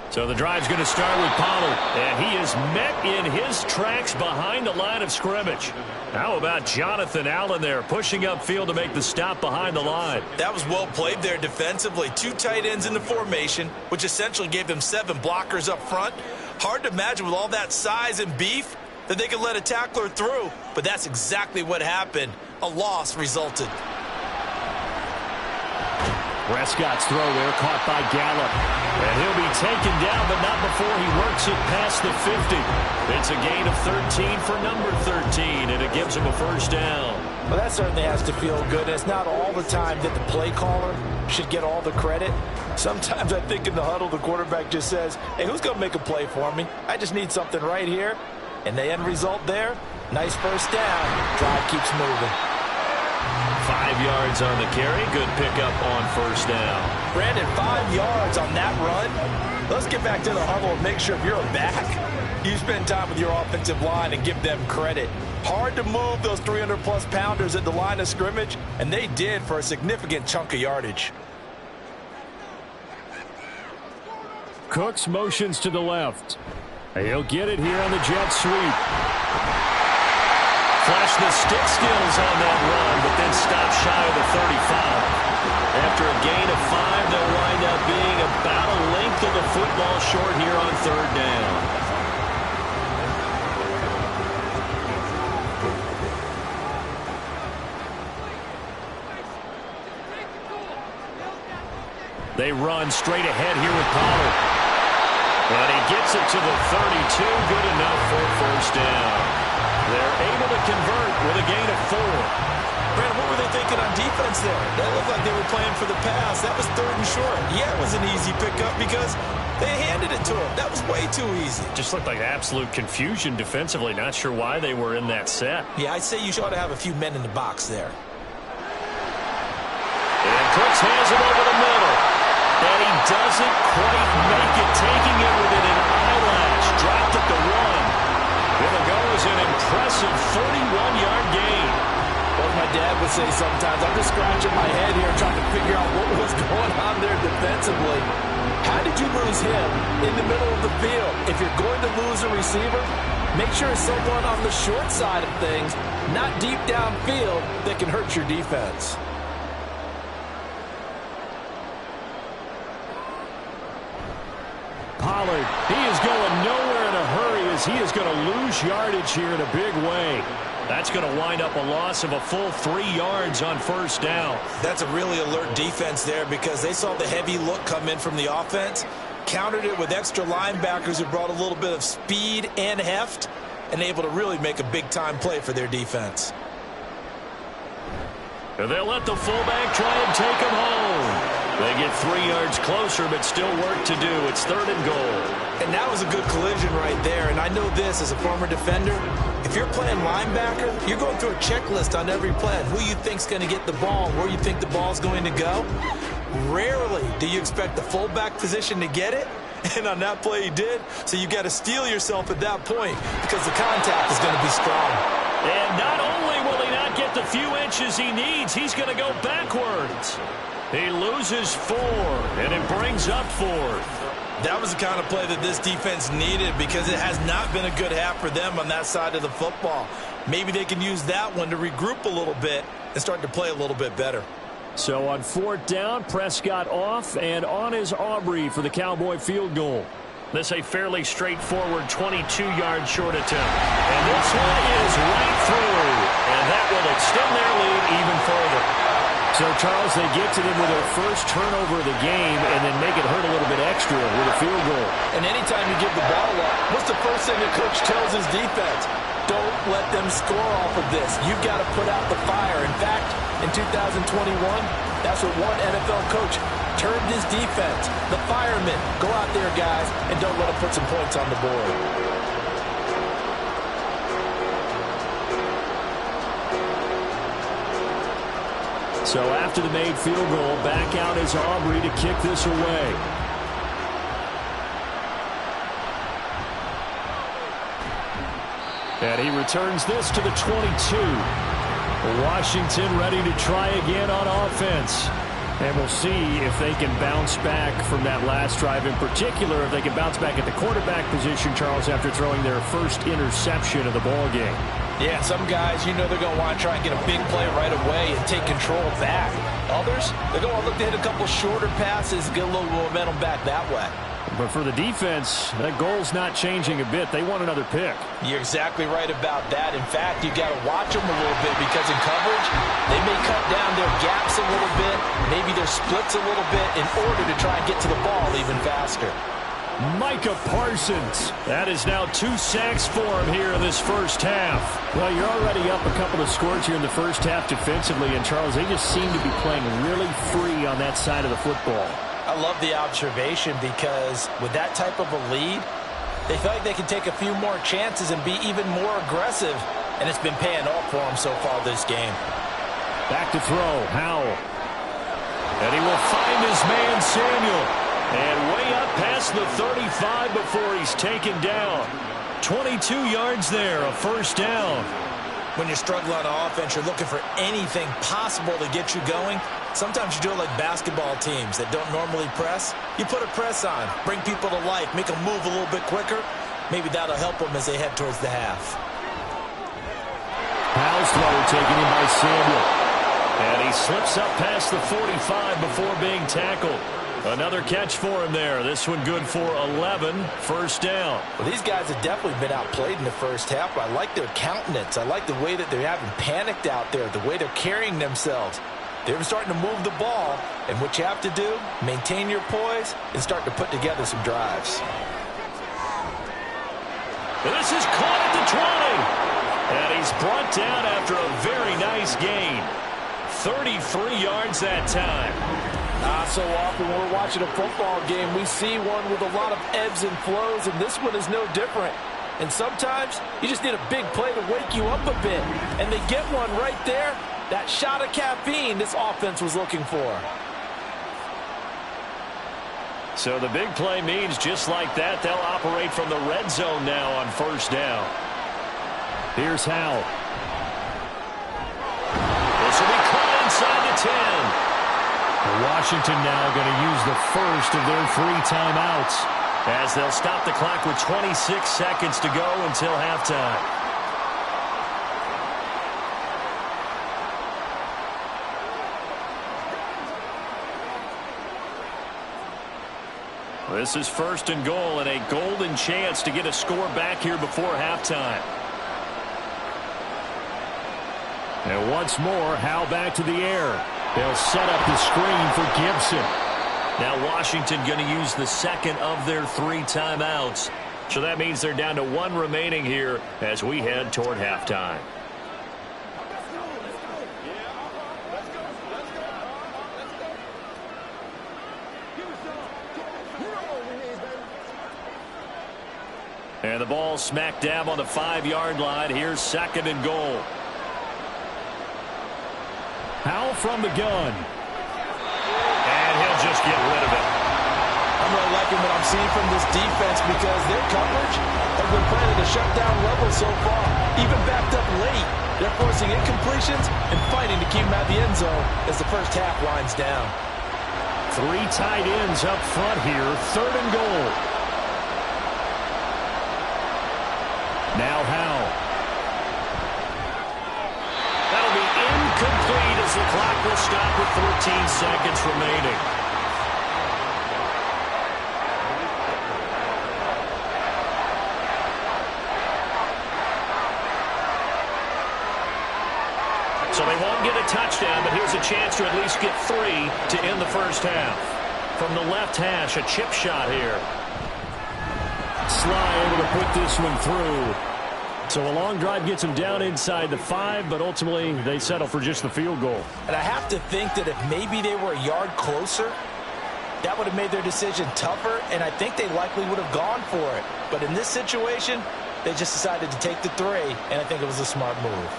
Speaker 2: So the drive's going to start with Pollard, and he is met in his tracks behind the line of scrimmage. How about Jonathan Allen there pushing upfield to make the stop behind the line?
Speaker 4: That was well played there defensively. 2 tight ends in the formation, which essentially gave them 7 blockers up front. Hard to imagine with all that size and beef that they could let a tackler through, but that's exactly what happened. A loss resulted.
Speaker 2: Prescott's throw there caught by Gallup. And he'll be taken down, but not before he works it past the 50. It's a gain of 13 for number 13, and it gives him a 1st down.
Speaker 3: Well, that certainly has to feel good. It's not all the time that the play caller should get all the credit. Sometimes I think in the huddle, the quarterback just says, hey, who's going to make a play for me? I just need something right here. And the end result there, nice 1st down. Drive keeps moving.
Speaker 2: 5 yards on the carry. Good pickup on 1st down.
Speaker 3: Brandon, 5 yards on that run. Let's get back to the huddle and make sure if you're a back, you spend time with your offensive line and give them credit. Hard to move those 300-plus pounders at the line of scrimmage, and they did for a significant chunk of yardage.
Speaker 2: Cooks motions to the left. He'll get it here on the jet sweep. Flash the stick skills on that run, but then stop shy of the 35. After a gain of 5, they'll wind up being about a length of the football short here on 3rd down. They run straight ahead here with Pollard. And he gets it to the 32. Good enough for 1st down. They're able to convert with a gain of 4.
Speaker 4: Brandon, what were they thinking on defense there? That looked like they were playing for the pass. That was 3rd and short. Yeah, it was an easy pickup because they handed it to him. That was way too easy.
Speaker 2: Just looked like absolute confusion defensively. Not sure why they were in that set.
Speaker 4: Yeah, I'd say you ought to have a few men in the box there.
Speaker 2: And Cooks has it over the middle. And he doesn't quite make it, taking it within an eyelash. Dropped at the 1. It'll go as an impressive 31-yard gain.
Speaker 3: What my dad would say sometimes, I'm just scratching my head here trying to figure out what was going on there defensively. How did you lose him in the middle of the field? If you're going to lose a receiver, make sure it's someone on the short side of things, not deep downfield, that can hurt your defense.
Speaker 2: Pollard, he is going nowhere in a hurry as he is going to lose yardage here in a big way. That's going to wind up a loss of a full 3 yards on 1st down.
Speaker 4: That's a really alert defense there because they saw the heavy look come in from the offense, countered it with extra linebackers who brought a little bit of speed and heft, and able to really make a big-time play for their defense.
Speaker 2: And they'll let the fullback try and take him home. They get 3 yards closer, but still work to do. It's 3rd and goal.
Speaker 4: And that was a good collision right there. And I know this as a former defender. If you're playing linebacker, you're going through a checklist on every play. Who you think's going to get the ball, where you think the ball's going to go. Rarely do you expect the fullback position to get it. And on that play he did. So you got to steel yourself at that point because the contact is going to be strong.
Speaker 2: And not only will he not get the few inches he needs, he's going to go backwards. He loses 4, and it brings up 4th.
Speaker 4: That was the kind of play that this defense needed because it has not been a good half for them on that side of the football. Maybe they can use that one to regroup a little bit and start to play a little bit better.
Speaker 2: So on 4th down, Prescott off, and on is Aubrey for the Cowboy field goal. This a fairly straightforward 22-yard short attempt. And this one is right through, and that will extend their lead even further. So, Charles, they get to them with their first turnover of the game and then make it hurt a little bit extra with a field goal.
Speaker 3: And anytime you give the ball up, what's the first thing the coach tells his defense? Don't let them score off of this. You've got to put out the fire. In fact, in 2021, that's what one NFL coach termed his defense. The firemen. Go out there, guys, and don't let them put some points on the board.
Speaker 2: So after the made field goal, back out is Aubrey to kick this away. And he returns this to the 22. Washington ready to try again on offense. And we'll see if they can bounce back from that last drive, in particular, if they can bounce back at the quarterback position, Charles, after throwing their first interception of the ball game.
Speaker 3: Yeah, some guys, you know they're going to want to try and get a big play right away and take control back. Others, they're going to look to hit a couple shorter passes, get a little momentum back that way.
Speaker 2: But for the defense, that goal's not changing a bit. They want another pick.
Speaker 3: You're exactly right about that. In fact, you've got to watch them a little bit because in coverage, they may cut down their gaps a little bit, maybe their splits a little bit in order to try and get to the ball even faster.
Speaker 2: Micah Parsons. That is now 2 sacks for him here in this first half. Well, you're already up a couple of scores here in the first half defensively, and Charles, they just seem to be playing really free on that side of the football.
Speaker 3: I love the observation because with that type of a lead, they feel like they can take a few more chances and be even more aggressive, and it's been paying off for them so far this game.
Speaker 2: Back to throw, Howell. And he will find his man, Samuel. And way up past the 35 before he's taken down. 22 yards there, a first down.
Speaker 4: When you're struggling on offense, you're looking for anything possible to get you going. Sometimes you do it like basketball teams that don't normally press. You put a press on, bring people to life, make them move a little bit quicker. Maybe that'll help them as they head towards the half.
Speaker 2: Howell's throw taken in by Samuel. And he slips up past the 45 before being tackled. Another catch for him there. This one good for 11. First down.
Speaker 3: Well, these guys have definitely been outplayed in the first half, but I like their countenance. I like the way that they haven't panicked out there, the way they're carrying themselves. They're starting to move the ball, and what you have to do, maintain your poise and start to put together some drives.
Speaker 2: This is caught at the 20. And he's brought down after a very nice gain. 33 yards that time.
Speaker 3: So often when we're watching a football game, we see one with a lot of ebbs and flows, and this one is no different. And sometimes you just need a big play to wake you up a bit. And they get one right there. That shot of caffeine this offense was looking for.
Speaker 2: So the big play means just like that, they'll operate from the red zone now on first down. Here's Howell. This will be caught inside the 10. Washington now going to use the first of their 3 timeouts as they'll stop the clock with 26 seconds to go until halftime. This is first and goal and a golden chance to get a score back here before halftime. And once more, Howell back to the air. They'll set up the screen for Gibson. Now Washington going to use the second of their 3 timeouts. So that means they're down to 1 remaining here as we head toward halftime. And the ball smack dab on the 5-yard line. Here's second and goal. Howell from the gun. And he'll just get rid of it.
Speaker 3: I'm really liking what I'm seeing from this defense because their coverage has been playing at a shutdown level so far. Even backed up late, they're forcing incompletions and fighting to keep them out of the end zone as the first half winds down.
Speaker 2: Three tight ends up front here. 3rd and goal. Now Howell. That'll be incomplete as the clock will stop with 14 seconds remaining. So they won't get a touchdown, but here's a chance to at least get 3 to end the first half. From the left hash, a chip shot here. Sly able to put this one through. So a long drive gets them down inside the 5, but ultimately they settle for just the field goal.
Speaker 4: And I have to think that if maybe they were a yard closer, that would have made their decision tougher, and I think they likely would have gone for it. But in this situation, they just decided to take the 3, and I think it was a smart move.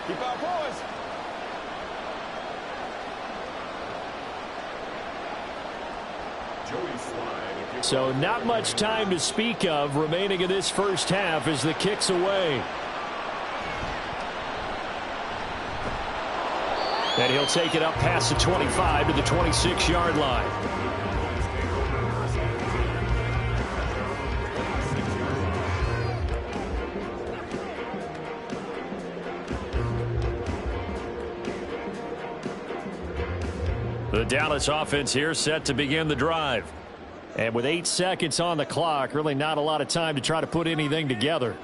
Speaker 5: Keep our boys.
Speaker 2: So not much time to speak of remaining in this first half as the kick's away. And he'll take it up past the 25 to the 26-yard line. The Dallas offense here set to begin the drive. And with 8 seconds on the clock, really not a lot of time to try to put anything together.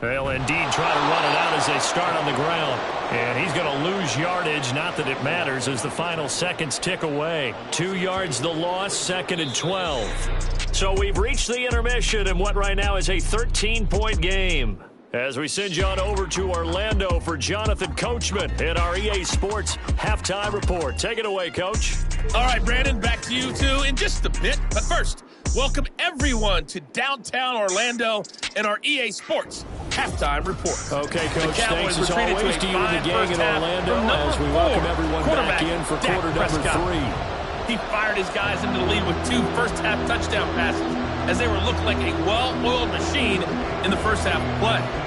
Speaker 2: They'll indeed try to run it out as they start on the ground. And he's going to lose yardage, not that it matters, as the final seconds tick away. 2 yards the loss, 2nd and 12. So we've reached the intermission in what right now is a 13-point game. As we send you on over to Orlando for Jonathan Coachman in our EA Sports Halftime Report. Take it away, Coach.
Speaker 1: All right, Brandon, back to you two in just a bit. But first, welcome everyone to downtown Orlando and our EA Sports Halftime Report.
Speaker 2: Okay, Coach, thanks as always to you and the gang in Orlando as we welcome everyone back in for quarter number 3.
Speaker 1: He fired his guys into the lead with 2 first-half touchdown passes as they were looking like a well-oiled machine in the first half of play.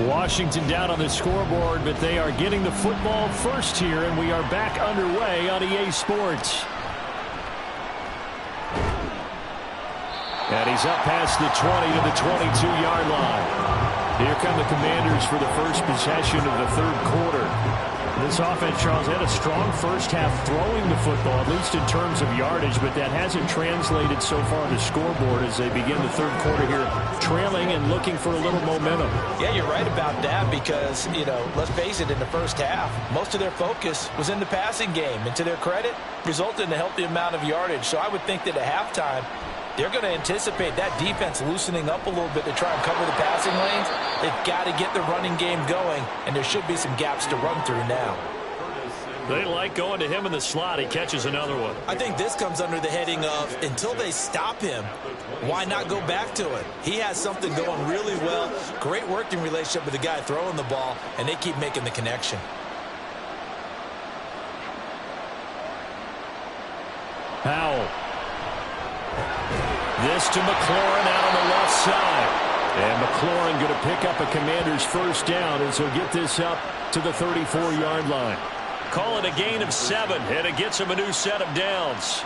Speaker 2: Washington down on the scoreboard, but they are getting the football first here, and we are back underway on EA Sports. And he's up past the 20 to the 22-yard line. Here come the Commanders for the first possession of the third quarter. This offense, Charles, had a strong first half throwing the football, at least in terms of yardage, but that hasn't translated so far to scoreboard as they begin the third quarter here, trailing and looking for a little momentum.
Speaker 4: Yeah, you're right about that because, you know, let's face it, in the first half, most of their focus was in the passing game, and to their credit, resulted in a healthy amount of yardage. So I would think that at halftime, they're going to anticipate that defense loosening up a little bit to try and cover the passing lanes. They've got to get the running game going, and there should be some gaps to run through now.
Speaker 2: They like going to him in the slot. He catches another one.
Speaker 4: I think this comes under the heading of, until they stop him, why not go back to it? He has something going really well. Great working relationship with the guy throwing the ball, and they keep making the connection.
Speaker 2: Howell. This to McLaurin out on the left side. And McLaurin going to pick up a Commander's first down as he'll get this up to the 34-yard line. Call it a gain of 7, and it gets him a new set of downs.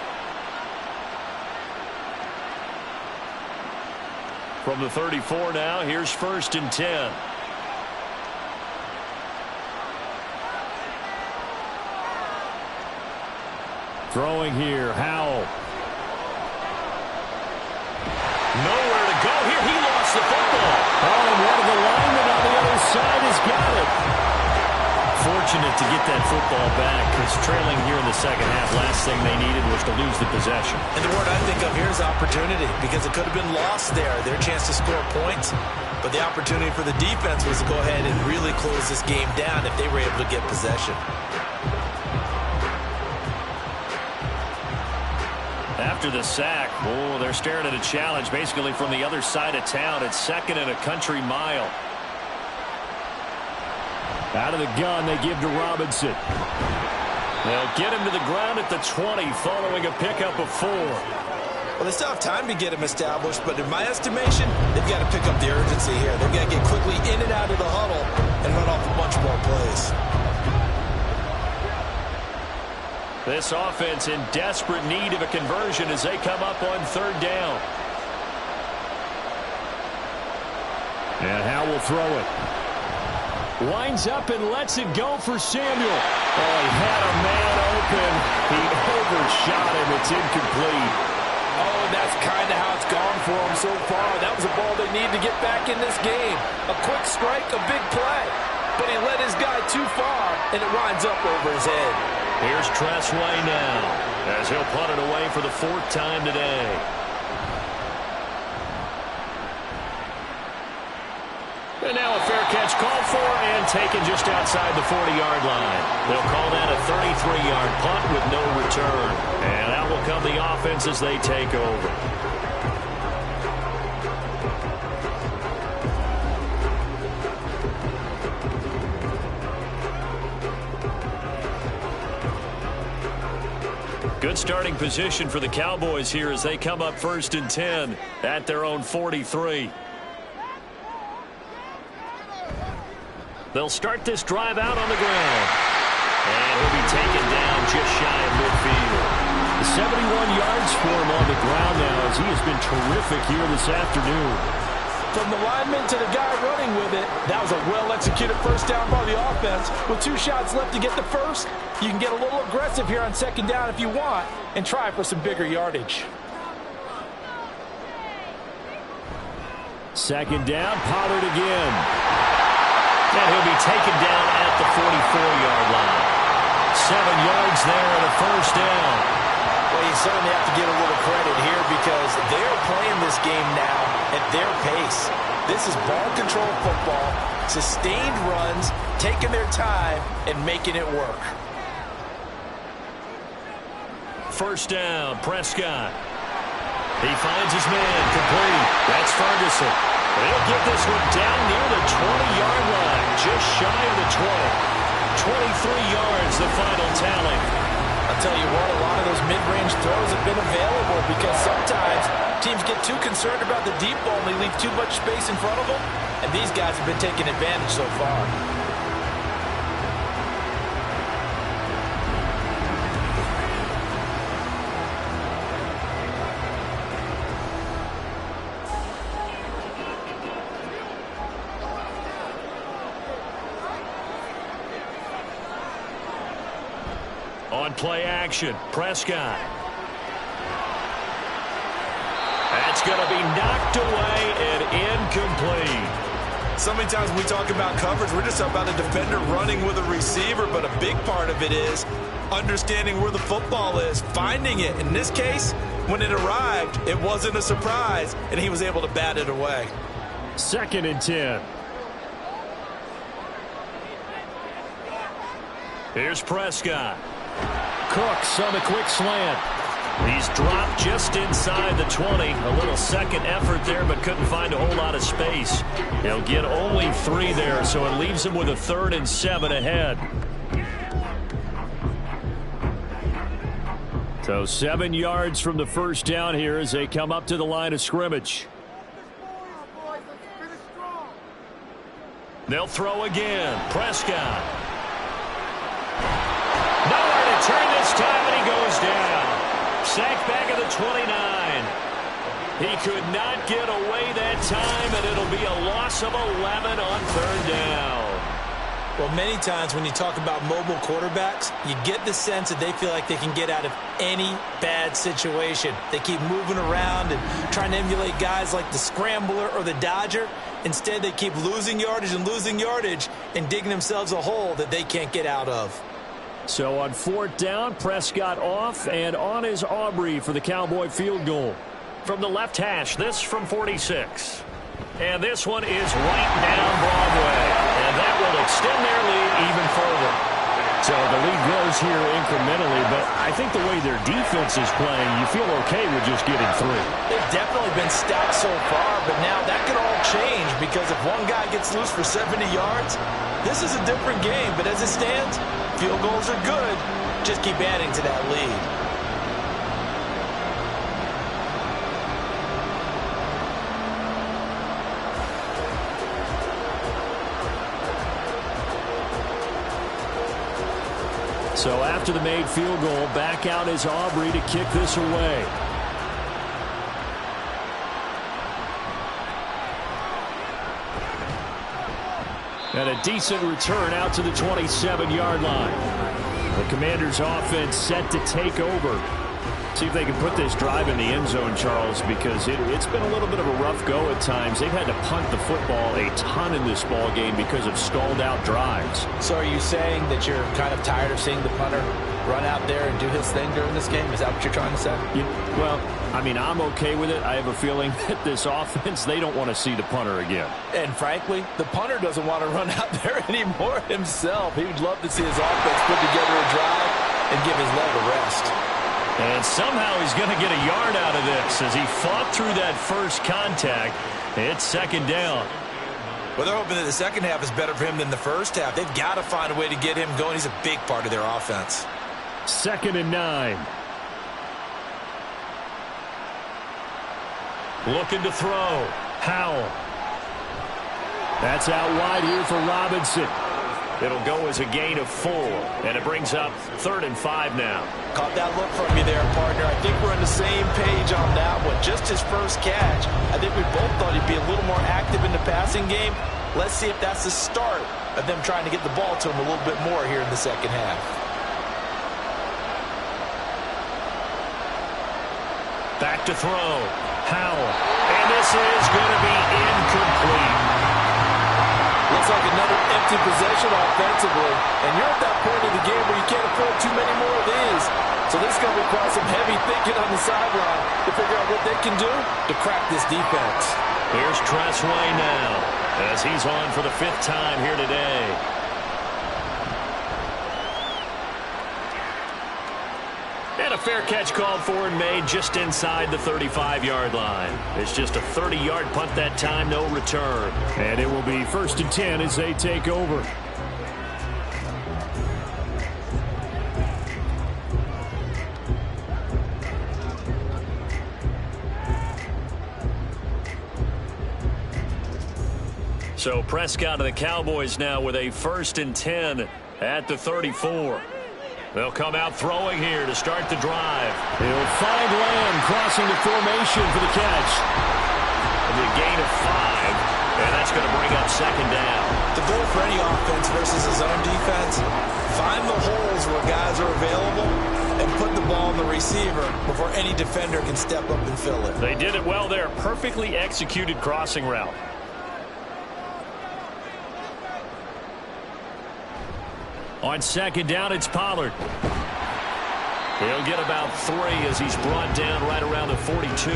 Speaker 2: From the 34 now, here's 1st and 10. Throwing here, Howell. Nowhere to here. He lost the football. Oh, and one of the linemen on the other side has got it. Fortunate to get that football back, because trailing here in the second half, last thing they needed was to lose the possession.
Speaker 4: And the word I think of here is opportunity, because it could have been lost there, their chance to score points. But the opportunity for the defense was to go ahead and really close this game down if they were able to get possession.
Speaker 2: After the sack, oh, they're staring at a challenge basically from the other side of town. It's 2nd and a country mile. Out of the gun, they give to Robinson. They'll get him to the ground at the 20 following a pickup of 4.
Speaker 4: Well, they still have time to get him established, but in my estimation, they've got to pick up the urgency here. They've got to get quickly in and out of the huddle and run off a bunch more plays.
Speaker 2: This offense in desperate need of a conversion as they come up on 3rd down. And Howe will throw it. Winds up and lets it go for Samuel. Oh, he had a man open. He overshot him. It's incomplete.
Speaker 3: Oh, and that's kind of how it's gone for them so far. That was a ball they need to get back in this game. A quick strike, a big play. But he led his guy too far, and it winds up over his head.
Speaker 2: Here's Tressway now, as he'll punt it away for the 4th time today. And now a fair catch called for and taken just outside the 40-yard line. They'll call that a 33-yard punt with no return. And out will come the offense as they take over. Good starting position for the Cowboys here as they come up 1st and 10 at their own 43. They'll start this drive out on the ground. And he'll be taken down just shy of midfield. 71 yards for him on the ground now as he has been terrific here this afternoon.
Speaker 3: From the lineman to the guy running with it, that was a well-executed first down by the offense. With 2 shots left to get the first, you can get a little aggressive here on 2nd down if you want and try for some bigger yardage.
Speaker 2: 2nd down, Pollard again. And he'll be taken down at the 44-yard line. 7 yards there and a first down.
Speaker 4: Well, you certainly have to give a little credit here because they're playing this game now at their pace. This is ball control football, sustained runs, taking their time, and making it work.
Speaker 2: 1st down, Prescott. He finds his man, complete. That's Ferguson. They'll get this one down near the 20-yard line, just shy of the 20. 23 yards, the final tally.
Speaker 3: I'll tell you what, a lot of those mid-range throws have been available because sometimes teams get too concerned about the deep ball and they leave too much space in front of them, and these guys have been taking advantage so far.
Speaker 2: On play action, Prescott. That's going to be knocked away and incomplete.
Speaker 4: So many times when we talk about coverage, we're just talking about a defender running with a receiver, but a big part of it is understanding where the football is, finding it. In this case, when it arrived, it wasn't a surprise, and he was able to bat it away.
Speaker 2: 2nd and 10. Here's Prescott. Cooks on the quick slant. He's dropped just inside the 20. A little second effort there, but couldn't find a whole lot of space. He'll get only 3 there, so it leaves him with a 3rd and 7 ahead. So 7 yards from the first down here as they come up to the line of scrimmage. They'll throw again. Prescott. Nowhere to turn this time, and he goes down. Sacked back at the 29. He could not get away that time, and it'll be a loss of 11 on 3rd down.
Speaker 4: Well, many times when you talk about mobile quarterbacks, you get the sense that they feel like they can get out of any bad situation. They keep moving around and trying to emulate guys like the scrambler or the dodger. Instead, they keep losing yardage and digging themselves a hole that they can't get out of.
Speaker 2: So on 4th down, Prescott off, and on is Aubrey for the Cowboy field goal. From the left hash, this from 46. And this one is right down Broadway. And that will extend their lead even further. So the lead grows here incrementally, but I think the way their defense is playing, you feel okay with just getting 3.
Speaker 3: They've definitely been stout so far, but now that could all change because if one guy gets loose for 70 yards, this is a different game. But as it stands, field goals are good. Just keep adding to that lead.
Speaker 2: So after the made field goal, back out is Aubrey to kick this away. And a decent return out to the 27-yard line. The Commanders' offense set to take over. See if they can put this drive in the end zone, Charles, because it's been a little bit of a rough go at times. They've had to punt the football a ton in this ball game because of stalled-out drives.
Speaker 3: So are you saying that you're kind of tired of seeing the punter run out there and do his thing during this game? Is that what you're trying to say?
Speaker 2: Well, I mean, I'm okay with it. I have a feeling that this offense, they don't want to see the punter again.
Speaker 3: And frankly, the punter doesn't want to run out there anymore himself. He would love to see his offense put together a drive and give his leg a rest.
Speaker 2: And somehow he's going to get a yard out of this as he fought through that first contact. It's 2nd down.
Speaker 4: Well, they're hoping that the second half is better for him than the first half. They've got to find a way to get him going. He's a big part of their offense.
Speaker 2: 2nd and 9. Looking to throw. Howell. That's out wide here for Robinson. It'll go as a gain of 4, and it brings up 3rd and 5 now.
Speaker 3: Caught that look from you there, partner. I think we're on the same page on that one. Just his first catch. I think we both thought he'd be a little more active in the passing game. Let's see if that's the start of them trying to get the ball to him a little bit more here in the second half.
Speaker 2: Back to throw. Howell. And this is going to be incomplete.
Speaker 3: Looks like another empty possession offensively. And you're at that point in the game where you can't afford too many more of these. So this is going to require some heavy thinking on the sideline to figure out what they can do to crack this defense.
Speaker 2: Here's Tressway now as he's on for the 5th time here today. And a fair catch called for and made just inside the 35-yard line. It's just a 30-yard punt that time, no return. And it will be 1st and 10 as they take over. So Prescott of the Cowboys now with a 1st and 10 at the 34. They'll come out throwing here to start the drive. He'll find Lamb crossing the formation for the catch. The gain of 5, and that's going to bring up 2nd down.
Speaker 4: The goal for any offense versus his own defense, find the holes where guys are available and put the ball in the receiver before any defender can step up and fill it.
Speaker 2: They did it well there. Perfectly executed crossing route. On 2nd down, it's Pollard. He'll get about 3 as he's brought down right around the 42.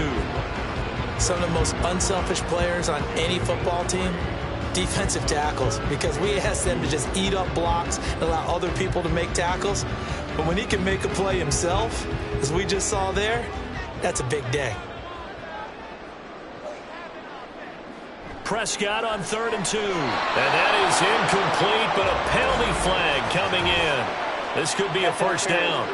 Speaker 4: Some of the most unselfish players on any football team, defensive tackles, because we ask them to just eat up blocks and allow other people to make tackles. But when he can make a play himself, as we just saw there, that's a big day.
Speaker 2: Prescott on 3rd and 2. And that is incomplete, but a penalty flag coming in. This could be a 1st down.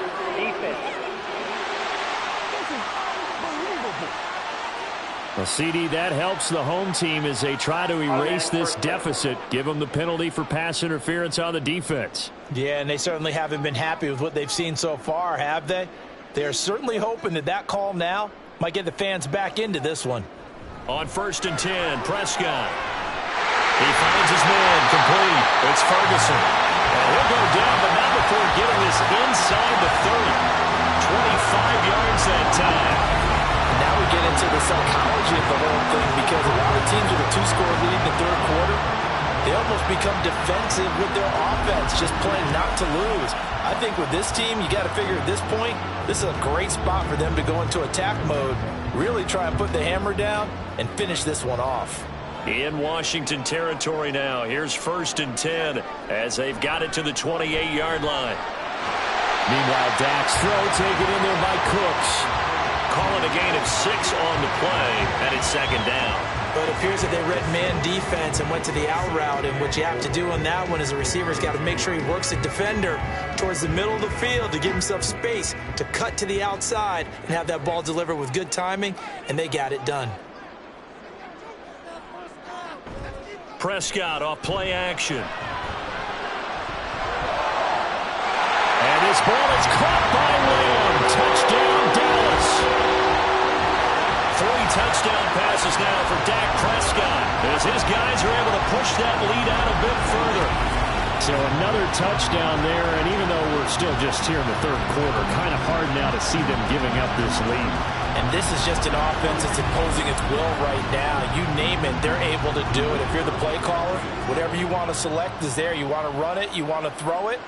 Speaker 2: Well, CD, that helps the home team as they try to erase this deficit, give them the penalty for pass interference on the defense.
Speaker 3: Yeah, and they certainly haven't been happy with what they've seen so far, have they? They're certainly hoping that that call now might get the fans back into this one.
Speaker 2: On 1st and 10, Prescott. He finds his man, complete. It's Ferguson. And he'll go down, but not before getting this inside the 30. 25 yards that time.
Speaker 3: And now we get into the psychology of the whole thing, because a lot of teams with a two-score lead in the third quarter, they almost become defensive with their offense, just playing not to lose. I think with this team, you got to figure at this point, this is a great spot for them to go into attack mode, really try and put the hammer down and finish this one off.
Speaker 2: In Washington territory now. Here's 1st and 10 as they've got it to the 28-yard line.
Speaker 5: Meanwhile, Dak's throw taken in there by Cooks.
Speaker 2: Calling a gain of 6 on the play, and it's 2nd down.
Speaker 4: But it appears that they read man defense and went to the out route, and what you have to do on that one is the receiver's got to make sure he works the defender towards the middle of the field to give himself space to cut to the outside and have that ball delivered with good timing, and they got it done.
Speaker 2: Prescott off play action. And this ball is caught by Lamb. Touchdown, Dallas. 3 touchdown passes now for Dak Prescott, as his guys are able to push that lead out a bit further.
Speaker 5: So another touchdown there, and even though we're still just here in the third quarter, kind of hard now to see them giving up this lead.
Speaker 3: And this is just an offense that's imposing its will right now. You name it, they're able to do it. If you're the play caller, whatever you want to select is there. You want to run it, you want to throw it,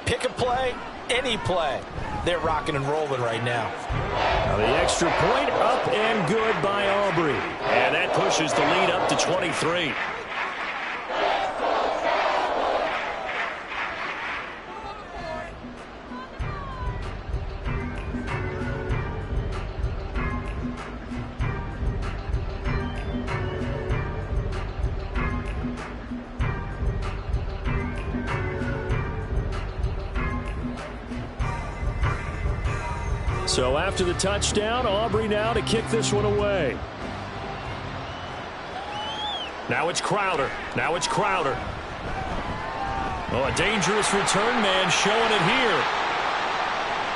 Speaker 3: pick a play, any play. They're rocking and rolling right now.
Speaker 2: Now the extra point up and good by Aubrey. And that pushes the lead up to 23. So after the touchdown, Aubrey now to kick this one away. Now it's Crowder. Now it's Crowder. Oh, a dangerous return man showing it here.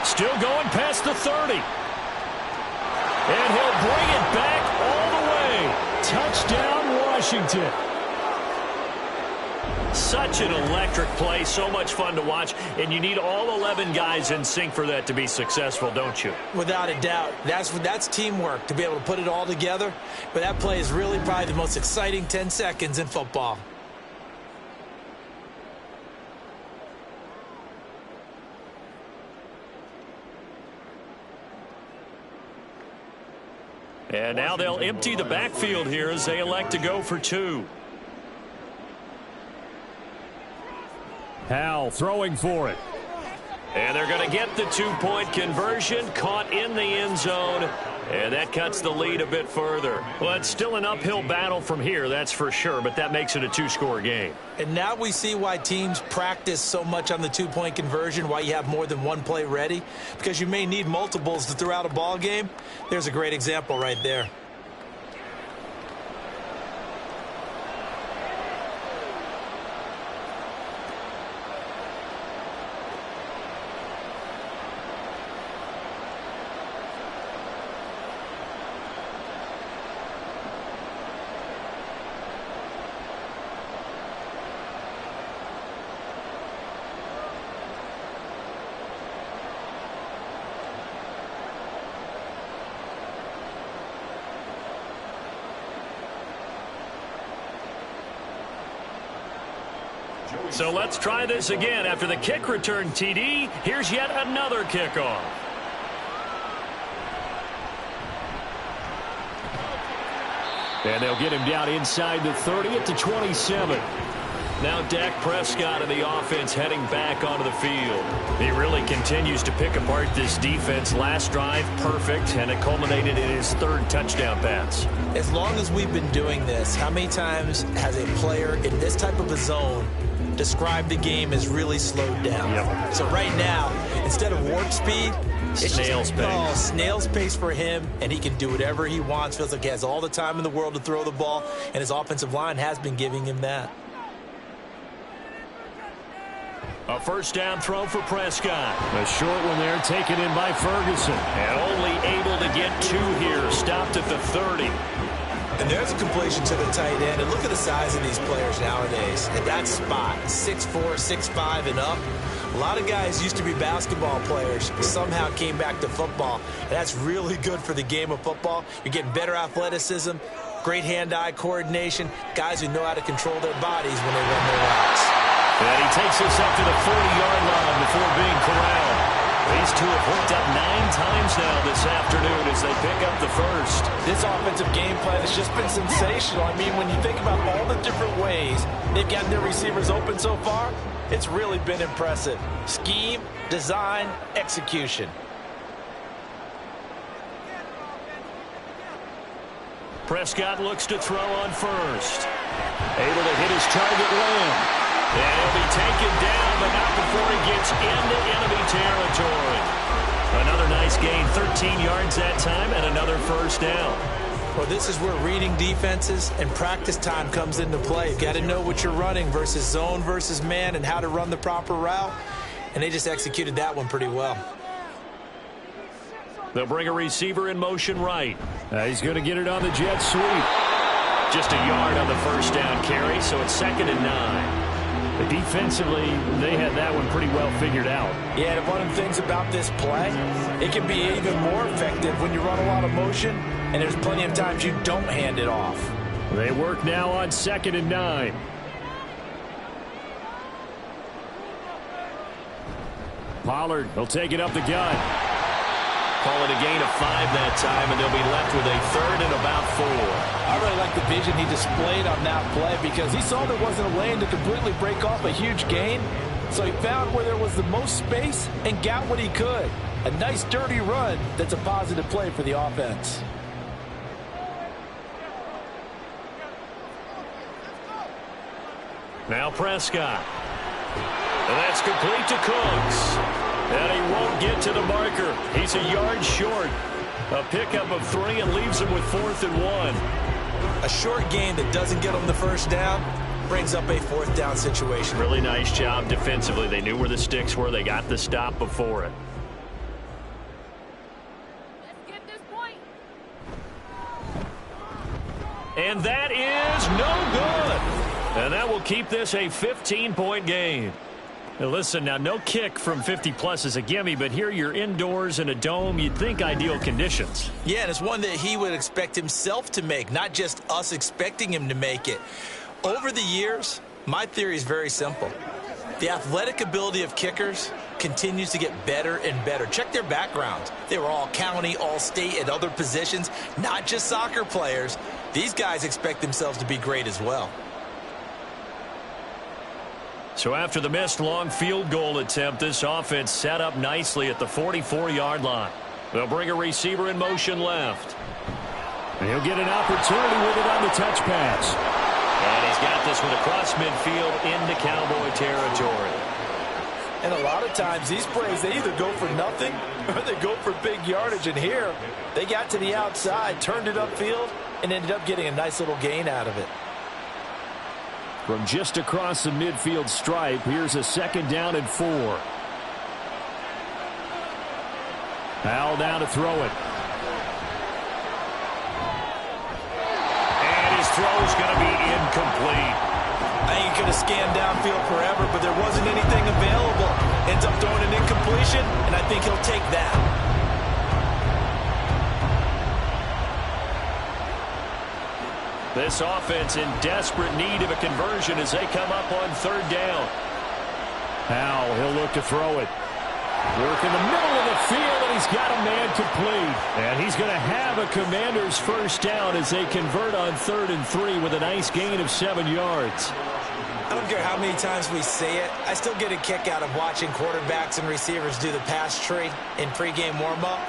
Speaker 2: Still going past the 30. And he'll bring it back all the way. Touchdown, Washington. Such an electric play, so much fun to watch, and you need all 11 guys in sync for that to be successful, don't you?
Speaker 4: Without a doubt. That's teamwork, to be able to put it all together. But that play is really probably the most exciting 10 seconds in football.
Speaker 2: And now they'll empty the backfield here as they elect to go for 2.
Speaker 5: Howell throwing for it.
Speaker 2: And they're going to get the 2-point conversion, caught in the end zone, and that cuts the lead a bit further. Well, it's still an uphill battle from here, that's for sure, but that makes it a 2-score game.
Speaker 4: And now we see why teams practice so much on the 2-point conversion, why you have more than one play ready, because you may need multiples to throw out a ball game. There's a great example right there.
Speaker 2: So let's try this again. After the kick return TD, here's yet another kickoff.
Speaker 5: And they'll get him down inside the 30 at the 27.
Speaker 2: Now Dak Prescott of the offense heading back onto the field. He really continues to pick apart this defense. Last drive, perfect, and it culminated in his 3rd touchdown pass.
Speaker 4: As long as we've been doing this, how many times has a player in this type of a zone described the game as really slowed down?
Speaker 2: Yep.
Speaker 4: So right now, instead of warp speed, it's
Speaker 2: snail's pace.
Speaker 4: Oh, snail's pace for him, and he can do whatever he wants. Feels like he has all the time in the world to throw the ball, and his offensive line has been giving him that.
Speaker 2: A first down throw for Prescott.
Speaker 5: A short one there taken in by Ferguson.
Speaker 2: And only able to get 2 here. Stopped at the 30.
Speaker 4: And there's a completion to the tight end. And look at the size of these players nowadays. At that spot, 6'4", 6'5", and up. A lot of guys used to be basketball players, but somehow came back to football. And that's really good for the game of football. You're getting better athleticism, great hand-eye coordination, guys who know how to control their bodies when they run their routes.
Speaker 2: And he takes us up to the 40-yard line before being corralled. These two have hooked up 9 times now this afternoon as they pick up the first.
Speaker 3: This offensive game plan has just been sensational. I mean, when you think about all the different ways they've gotten their receivers open so far, it's really been impressive. Scheme, design, execution.
Speaker 2: Prescott looks to throw on first. Able to hit his target Lamb. And he'll be taken down, but not before he gets into enemy territory. Another nice gain, 13 yards that time, and another first down.
Speaker 4: Well, this is where reading defenses and practice time comes into play. You've got to know what you're running versus zone versus man and how to run the proper route. And they just executed that one pretty well.
Speaker 2: They'll bring a receiver in motion right. He's going to get it on the jet sweep. Just a yard on the first down carry, so it's 2nd and 9.
Speaker 5: But defensively, they had that one pretty well figured out.
Speaker 3: Yeah, and one of the things about this play, it can be even more effective when you run a lot of motion, and there's plenty of times you don't hand it off.
Speaker 5: They work now on 2nd and 9. Pollard will take it up the gut.
Speaker 2: Call it a gain of 5 that time, and they'll be left with a 3rd and about 4.
Speaker 3: I really like the vision he displayed on that play because he saw there wasn't a lane to completely break off a huge gain. So he found where there was the most space and got what he could. A nice dirty run that's a positive play for the offense.
Speaker 2: Now Prescott. And that's complete to Cooks. And he won't get to the marker. He's a yard short. A pickup of 3 and leaves him with 4th and 1.
Speaker 4: A short gain that doesn't get them the first down brings up a 4th down situation.
Speaker 2: Really nice job defensively. They knew where the sticks were. They got the stop before it.
Speaker 6: Let's get this point.
Speaker 2: And that is no good. And that will keep this a 15-point game. Now listen, now no kick from 50-plus is a gimme, but here you're indoors in a dome. You'd think ideal conditions.
Speaker 4: Yeah, and it's one that he would expect himself to make, not just us expecting him to make it. Over the years, my theory is very simple. The athletic ability of kickers continues to get better and better. Check their background. They were all county, all state, at other positions, not just soccer players. These guys expect themselves to be great as well.
Speaker 2: So after the missed long field goal attempt, this offense set up nicely at the 44-yard line. They'll bring a receiver in motion left.
Speaker 5: And he'll get an opportunity with it on the touch pass.
Speaker 2: And he's got this one across midfield into Cowboy territory.
Speaker 3: And a lot of times these plays, they either go for nothing or they go for big yardage. And here, they got to the outside, turned it upfield, and ended up getting a nice little gain out of it.
Speaker 5: From just across the midfield stripe, here's a 2nd down and 4. Powell down to throw it.
Speaker 2: And his throw's going to be incomplete.
Speaker 4: I think he could have scanned downfield forever, but there wasn't anything available. Ends up throwing an incompletion, and I think he'll take that.
Speaker 2: This offense in desperate need of a conversion as they come up on 3rd down.
Speaker 5: Powell, he'll look to throw it. Work in the middle of the field, and he's got a man complete. And he's going to have a Commander's first down as they convert on 3rd and 3 with a nice gain of 7 yards.
Speaker 4: I don't care how many times we say it, I still get a kick out of watching quarterbacks and receivers do the pass tree in pregame warm-up.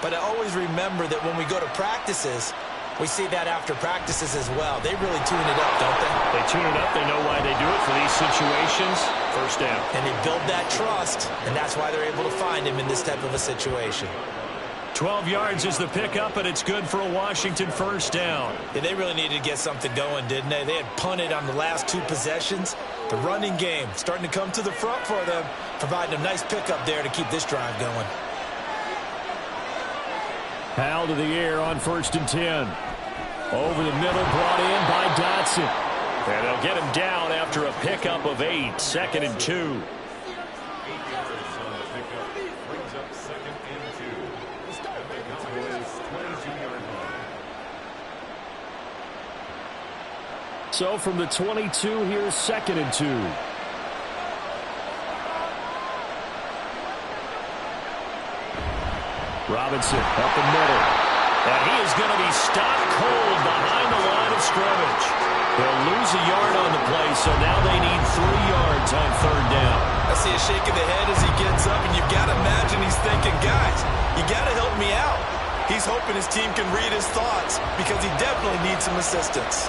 Speaker 4: But I always remember that when we go to practices, we see that after practices as well. They really tune it up, don't they?
Speaker 2: They tune it up. They know why they do it for these situations. First down.
Speaker 4: And they build that trust, and that's why they're able to find him in this type of a situation.
Speaker 2: 12 yards is the pickup, and it's good for a Washington first down.
Speaker 4: Yeah, they really needed to get something going, didn't they? They had punted on the last 2 possessions. The running game starting to come to the front for them, providing a nice pickup there to keep this drive going.
Speaker 5: Powell to the air on 1st and 10. Over the middle, brought in by Dotson. And they'll get him down after a pickup of 8, 2nd and 2. So from the 22, here's 2nd and 2. Robinson up the middle. And he is going to be stopped cold behind the line of scrimmage. They'll lose a yard on the play, so now they need 3 yards on 3rd down.
Speaker 4: I see a shake of the head as he gets up, and you've got to imagine he's thinking, guys, you got to help me out. He's hoping his team can read his thoughts because he definitely needs some assistance.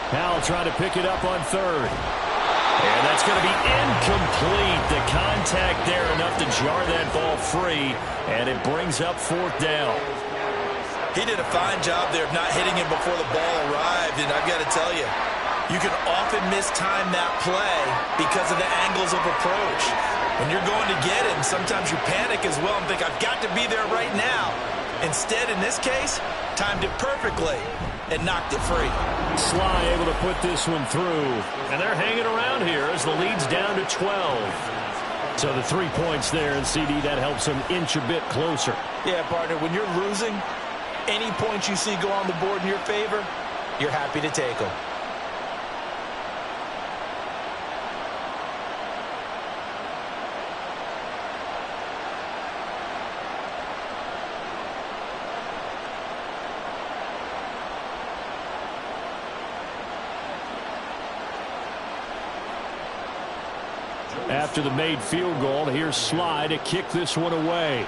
Speaker 5: Howell trying to pick it up on 3rd. And that's going to be incomplete. The contact there enough to jar that ball free, and it brings up 4th down.
Speaker 4: He did a fine job there of not hitting him before the ball arrived, and I've got to tell you, you can often mistime that play because of the angles of approach. When you're going to get him, sometimes you panic as well and think, I've got to be there right now. Instead, in this case, timed it perfectly and knocked it free.
Speaker 5: Sly able to put this one through. And they're hanging around here as the lead's down to 12. So the 3 points there, and CD, that helps them inch a bit closer.
Speaker 4: Yeah, partner, when you're losing, any points you see go on the board in your favor, you're happy to take them.
Speaker 5: After the made field goal, here's Sly to kick this one away.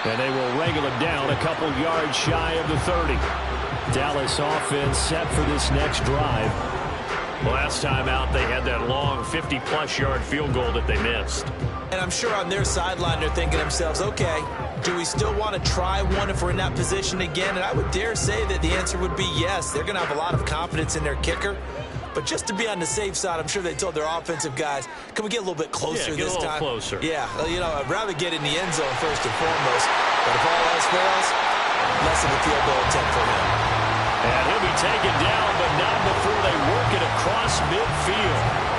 Speaker 5: And they will wrangle it down a couple yards shy of the 30. Dallas offense set for this next drive.
Speaker 2: Last time out, they had that long 50-plus yard field goal that they missed.
Speaker 4: And I'm sure on their sideline they're thinking to themselves, okay, do we still want to try one if we're in that position again? And I would dare say that the answer would be yes. They're going to have a lot of confidence in their kicker. But just to be on the safe side, I'm sure they told their offensive guys, can we get a little bit closer this time?
Speaker 2: Get a little closer.
Speaker 4: Yeah, you know, I'd rather get in the end zone first and foremost. But if all else fails, less of a field goal attempt for him.
Speaker 2: And he'll be taken down, but not before they work it across midfield.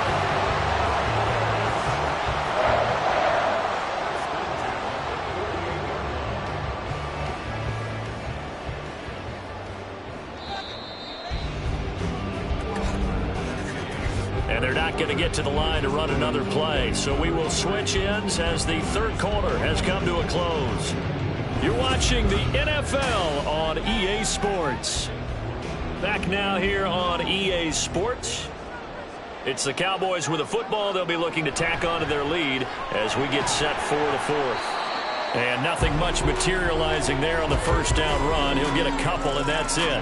Speaker 2: And they're not going to get to the line to run another play. So we will switch ends as the 3rd quarter has come to a close. You're watching the NFL on EA Sports. Back now here on EA Sports. It's the Cowboys with a football. They'll be looking to tack on to their lead as we get set for the 4th. And nothing much materializing there on the 1st down run. He'll get a couple, and that's it.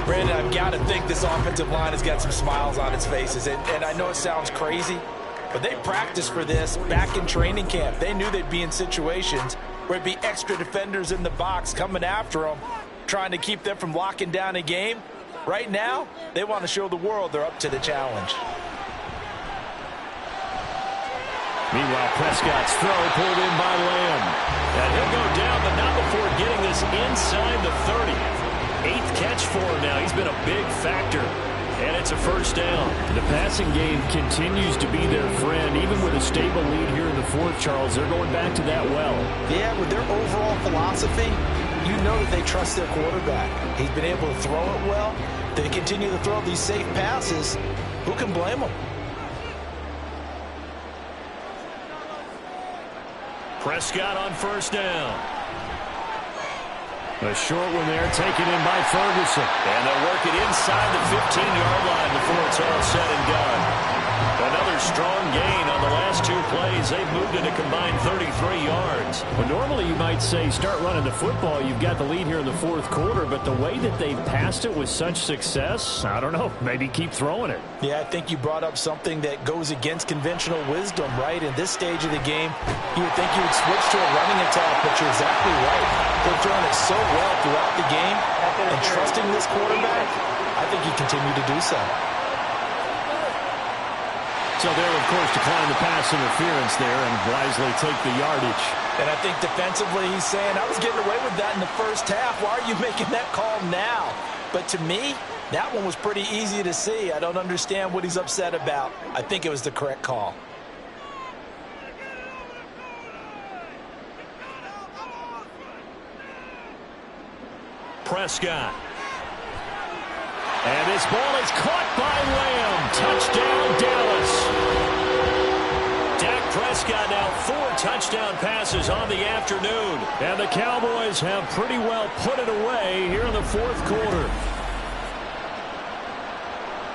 Speaker 4: Brandon, I've got to think this offensive line has got some smiles on its faces. And I know it sounds crazy, but they practiced for this back in training camp. They knew they'd be in situations where it'd be extra defenders in the box coming after them, trying to keep them from locking down a game. Right now, they want to show the world they're up to the challenge.
Speaker 5: Meanwhile, Prescott's throw pulled in by Lamb.
Speaker 2: And he'll go down, but not before getting this inside the 30. 8th catch for him now. He's been a big factor. And it's a 1st down.
Speaker 5: The passing game continues to be their friend. Even with a stable lead here in the 4th, Charles, they're going back to that well.
Speaker 4: Yeah, with their overall philosophy, you know that they trust their quarterback. He's been able to throw it well. They continue to throw these safe passes. Who can blame them?
Speaker 2: Prescott on 1st down.
Speaker 5: A short one there, taken in by Ferguson.
Speaker 2: And they'll work it inside the 15-yard line before it's all said and done. Another strong gain on the last 2 plays. They've moved it a combined 33 yards.
Speaker 5: Well, normally you might say start running the football. You've got the lead here in the 4th quarter, but the way that they've passed it with such success, I don't know, maybe keep throwing it.
Speaker 4: Yeah, I think you brought up something that goes against conventional wisdom, right? In this stage of the game, you would think you would switch to a running attack, but you're exactly right. They're throwing it so well throughout the game, and trusting this quarterback, I think you continue to do so.
Speaker 5: So they'll, of course, decline the pass interference there and wisely take the yardage.
Speaker 3: And I think defensively he's saying, I was getting away with that in the first half. Why are you making that call now? But to me, that one was pretty easy to see. I don't understand what he's upset about. I think it was the correct call.
Speaker 2: Prescott. And this ball is caught by Lamb. Touchdown, Dallas. Dak Prescott now 4 touchdown passes on the afternoon.
Speaker 5: And the Cowboys have pretty well put it away here in the fourth quarter.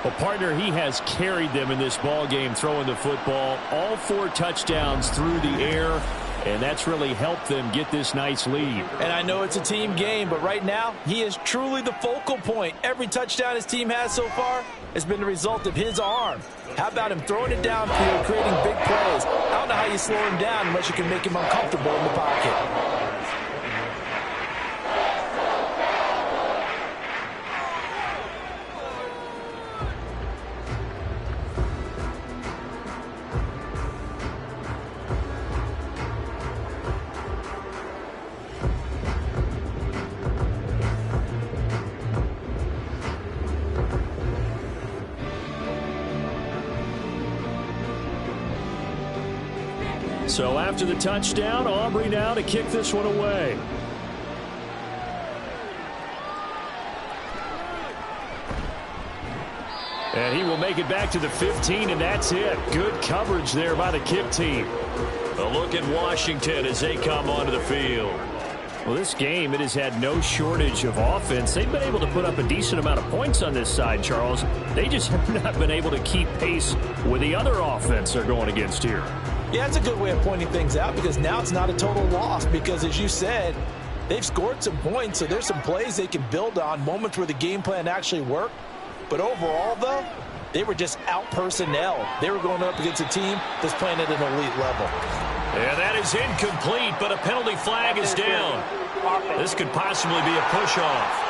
Speaker 5: Well, partner, he has carried them in this ball game throwing the football. All 4 touchdowns through the air. And that's really helped them get this nice lead.
Speaker 3: And I know it's a team game, but right now, he is truly the focal point. Every touchdown his team has so far has been the result of his arm. How about him throwing it downfield, creating big plays? I don't know how you slow him down unless you can make him uncomfortable in the pocket.
Speaker 5: So after the touchdown, Aubrey now to kick this one away. And he will make it back to the 15, and that's it. Good coverage there by the kick team.
Speaker 2: A look at Washington as they come onto the field.
Speaker 5: Well, this game, it has had no shortage of offense. They've been able to put up a decent amount of points on this side, Charles. They just have not been able to keep pace with the other offense they're going against here.
Speaker 3: Yeah, it's a good way of pointing things out because now it's not a total loss because, as you said, they've scored some points, so there's some plays they can build on, moments where the game plan actually worked. But overall, though, they were just out-personnel. They were going up against a team that's playing at an elite level.
Speaker 2: Yeah, that is incomplete, but a penalty flag is down. This could possibly be a push-off.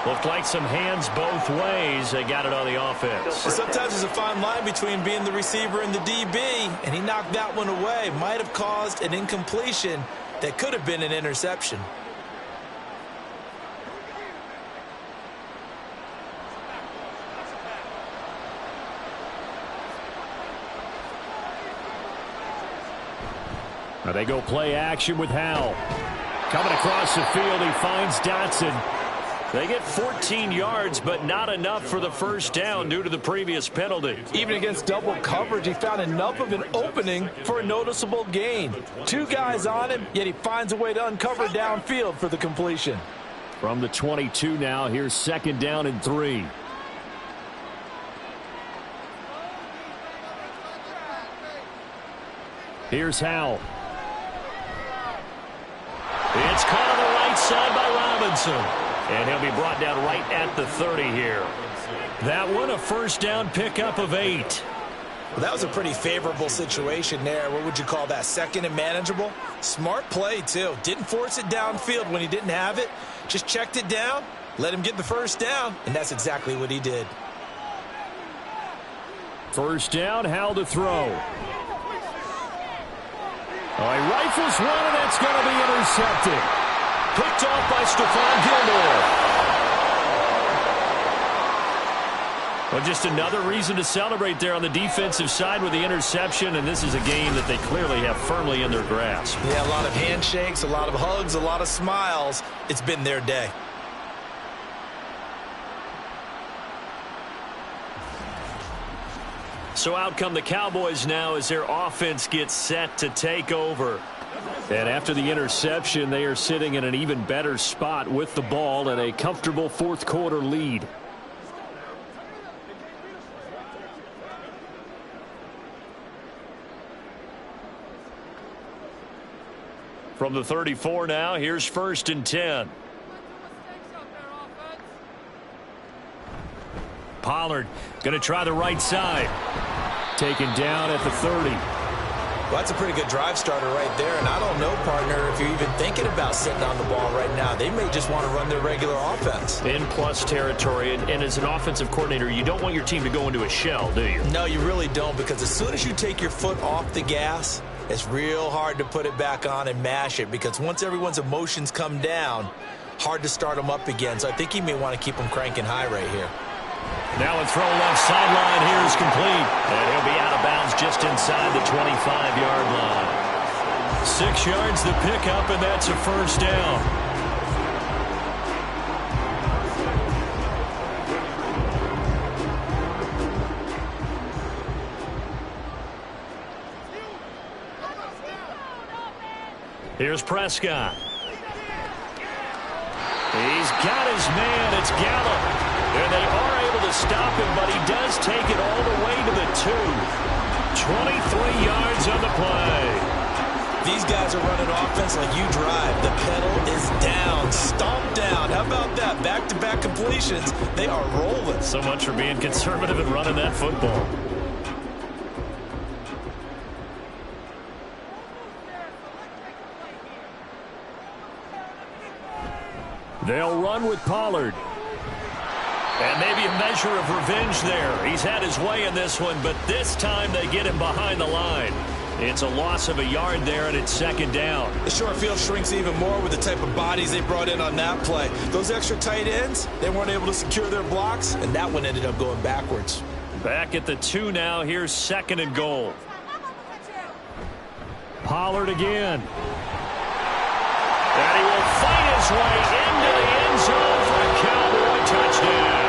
Speaker 2: Looked like some hands both ways. They got it on the offense.
Speaker 4: Sometimes there's a fine line between being the receiver and the DB, and he knocked that one away. Might have caused an incompletion that could have been an interception.
Speaker 5: Now they go play action with Howell. Coming across the field, he finds Dotson.
Speaker 2: They get 14 yards, but not enough for the first down due to the previous penalty.
Speaker 3: Even against double coverage, he found enough of an opening for a noticeable gain. 2 guys on him, yet he finds a way to uncover downfield for the completion.
Speaker 5: From the 22 now, here's 2nd down and 3. Here's Howell.
Speaker 2: It's caught on the right side by Robinson. And he'll be brought down right at the 30 here.
Speaker 5: That one, a first down pickup of 8.
Speaker 4: Well, that was a pretty favorable situation there. What would you call that? Second and manageable? Smart play, too. Didn't force it downfield when he didn't have it. Just checked it down, let him get the first down, and that's exactly what he did.
Speaker 5: First down, Howell to throw. Oh, he rifles one, and that's going to be intercepted.
Speaker 2: Picked off by Stephon Gilmore.
Speaker 5: Well, just another reason to celebrate there on the defensive side with the interception, and this is a game that they clearly have firmly in their grasp.
Speaker 4: Yeah, a lot of handshakes, a lot of hugs, a lot of smiles. It's been their day.
Speaker 2: So out come the Cowboys now as their offense gets set to take over.
Speaker 5: And after the interception, they are sitting in an even better spot with the ball and a comfortable fourth quarter lead.
Speaker 2: From the 34 now, here's 1st and 10.
Speaker 5: Pollard going to try the right side. Taken down at the 30.
Speaker 4: Well, that's a pretty good drive starter right there, and I don't know, partner, if you're even thinking about sitting on the ball right now. They may just want to run their regular offense.
Speaker 2: In plus territory, and as an offensive coordinator, you don't want your team to go into a shell, do you?
Speaker 4: No, you really don't, because as soon as you take your foot off the gas, it's real hard to put it back on and mash it, because once everyone's emotions come down, hard to start them up again. So I think he may want to keep them cranking high right here.
Speaker 2: Now a throw left sideline here is complete. And he'll be out of bounds just inside the 25-yard line. 6 yards the pickup, and that's a first down. Here's Prescott. He's got his man. It's Gallup. And they are able to stop him, but he does take it all the way to the 2. 23 yards on the play.
Speaker 4: These guys are running offense like you drive. The pedal is down, stomped down. How about that? Back-to-back completions. They are rolling.
Speaker 2: So much for being conservative and running that football. They'll run with Pollard. And maybe a measure of revenge there. He's had his way in this one, but this time they get him behind the line. It's a loss of a yard there, and it's second down.
Speaker 4: The short field shrinks even more with the type of bodies they brought in on that play. Those extra tight ends, they weren't able to secure their blocks, and that one ended up going backwards.
Speaker 2: Back at the 2 now. Here's second and goal. Pollard again. And he will fight his way into the end zone for a Cowboy touchdown.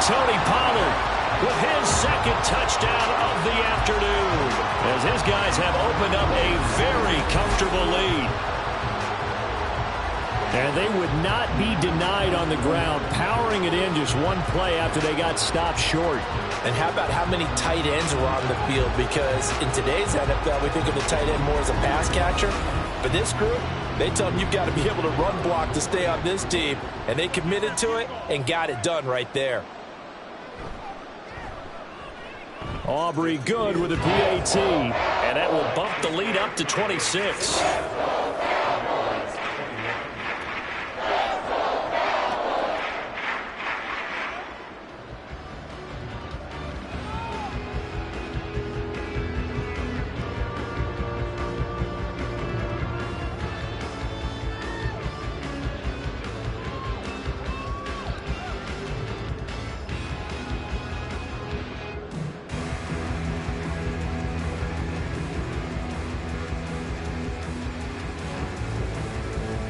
Speaker 2: Tony Pollard with his second touchdown of the afternoon, as his guys have opened up a very comfortable lead. And they would not be denied on the ground, powering it in just one play after they got stopped short.
Speaker 3: And how about how many tight ends were on the field? Because in today's NFL, we think of the tight end more as a pass catcher. But this group, they tell them you've got to be able to run block to stay on this team. And they committed to it and got it done right there.
Speaker 2: Aubrey good with a PAT. And that will bump the lead up to 26.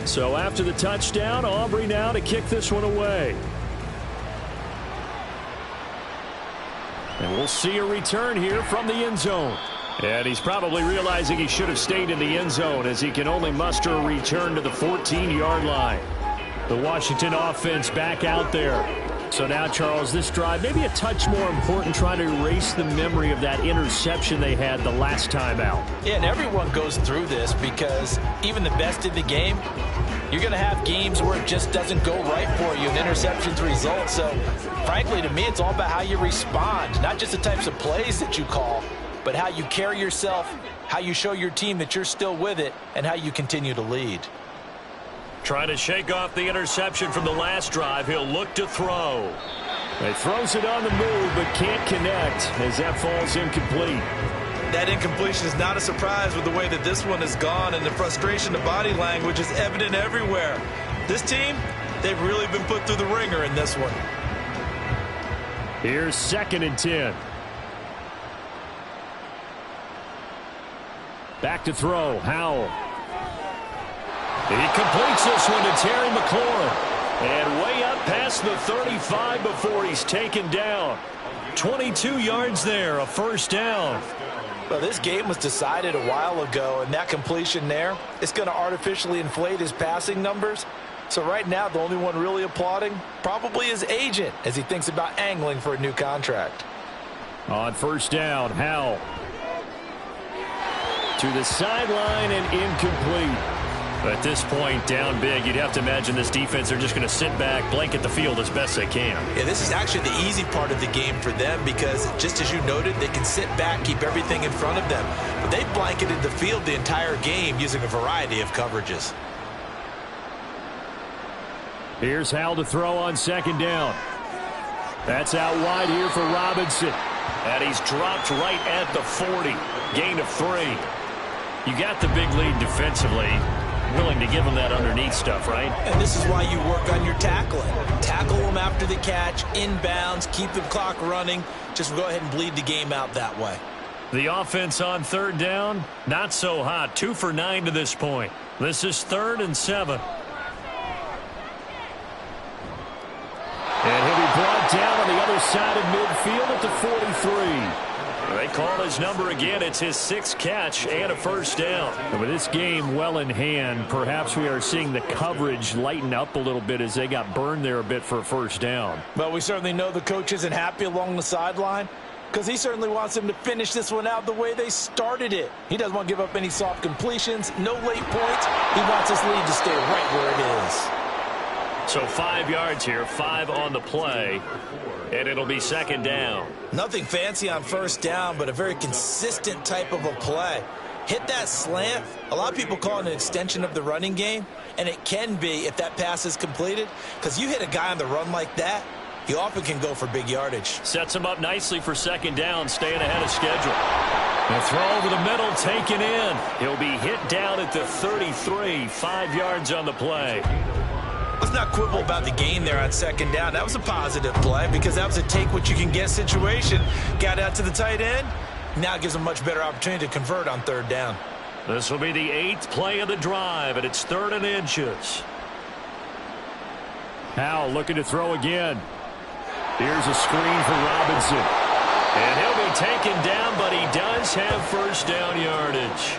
Speaker 2: So after the touchdown, Aubrey now to kick this one away. And we'll see a return here from the end zone. And he's probably realizing he should have stayed in the end zone, as he can only muster a return to the 14-yard line. The Washington offense back out there. So now, Charles, this drive maybe a touch more important, trying to erase the memory of that interception they had the last time out.
Speaker 3: Yeah, and everyone goes through this, because even the best in the game, you're going to have games where it just doesn't go right for you, and interceptions result. So, frankly, to me, it's all about how you respond, not just the types of plays that you call, but how you carry yourself, how you show your team that you're still with it, and how you continue to lead.
Speaker 2: Trying to shake off the interception from the last drive. He'll look to throw. He throws it on the move, but can't connect as that falls incomplete.
Speaker 4: That incompletion is not a surprise with the way that this one has gone, and the frustration, the body language is evident everywhere. This team, they've really been put through the ringer in this one.
Speaker 2: Here's second and 10. Back to throw. Howell. He completes this one to Terry McLaurin. And way up past the 35 before he's taken down. 22 yards there, a first down.
Speaker 3: Well, this game was decided a while ago, and that completion there is going to artificially inflate his passing numbers. So right now, the only one really applauding probably his agent as he thinks about angling for a new contract.
Speaker 2: On first down, Howell. To the sideline and incomplete. At this point, down big, you'd have to imagine this defense, they're just going to sit back, blanket the field as best they can.
Speaker 4: Yeah, this is actually the easy part of the game for them because, just as you noted, they can sit back, keep everything in front of them. But they've blanketed the field the entire game using a variety of coverages.
Speaker 5: Here's Hal to throw on second down. That's out wide here for Robinson.
Speaker 2: And he's dropped right at the 40. Gain of 3. You got the big lead defensively. Willing to give them that underneath stuff, right?
Speaker 4: And this is why you work on your tackling. Tackle them after the catch, inbounds, keep the clock running. Just go ahead and bleed the game out that way.
Speaker 2: The offense on third down, not so hot. 2 for 9 to this point. This is 3rd and 7.
Speaker 5: And he'll be brought down on the other side of midfield at the 43.
Speaker 2: They call his number again. It's his 6th catch and a first down.
Speaker 5: And with this game well in hand, perhaps we are seeing the coverage lighten up a little bit as they got burned there a bit for a first down.
Speaker 3: But we certainly know the coach isn't happy along the sideline because he certainly wants them to finish this one out the way they started it. He doesn't want to give up any soft completions, no late points. He wants this lead to stay right where it is.
Speaker 2: So 5 yards here, 5 on the play, and it'll be second down.
Speaker 4: Nothing fancy on first down, but a very consistent type of a play. Hit that slant. A lot of people call it an extension of the running game, and it can be if that pass is completed, because you hit a guy on the run like that, he often can go for big yardage.
Speaker 2: Sets him up nicely for second down, staying ahead of schedule. The throw over the middle, taken in. He'll be hit down at the 33, 5 yards on the play.
Speaker 4: Let's not quibble about the gain there on second down. That was a positive play because that was a take-what-you-can-get situation. Got out to the tight end. Now it gives them a much better opportunity to convert on third down.
Speaker 2: This will be the 8th play of the drive, and it's 3rd and inches.
Speaker 5: Hal looking to throw again. Here's a screen for Robinson.
Speaker 2: And he'll be taken down, but he does have first down yardage.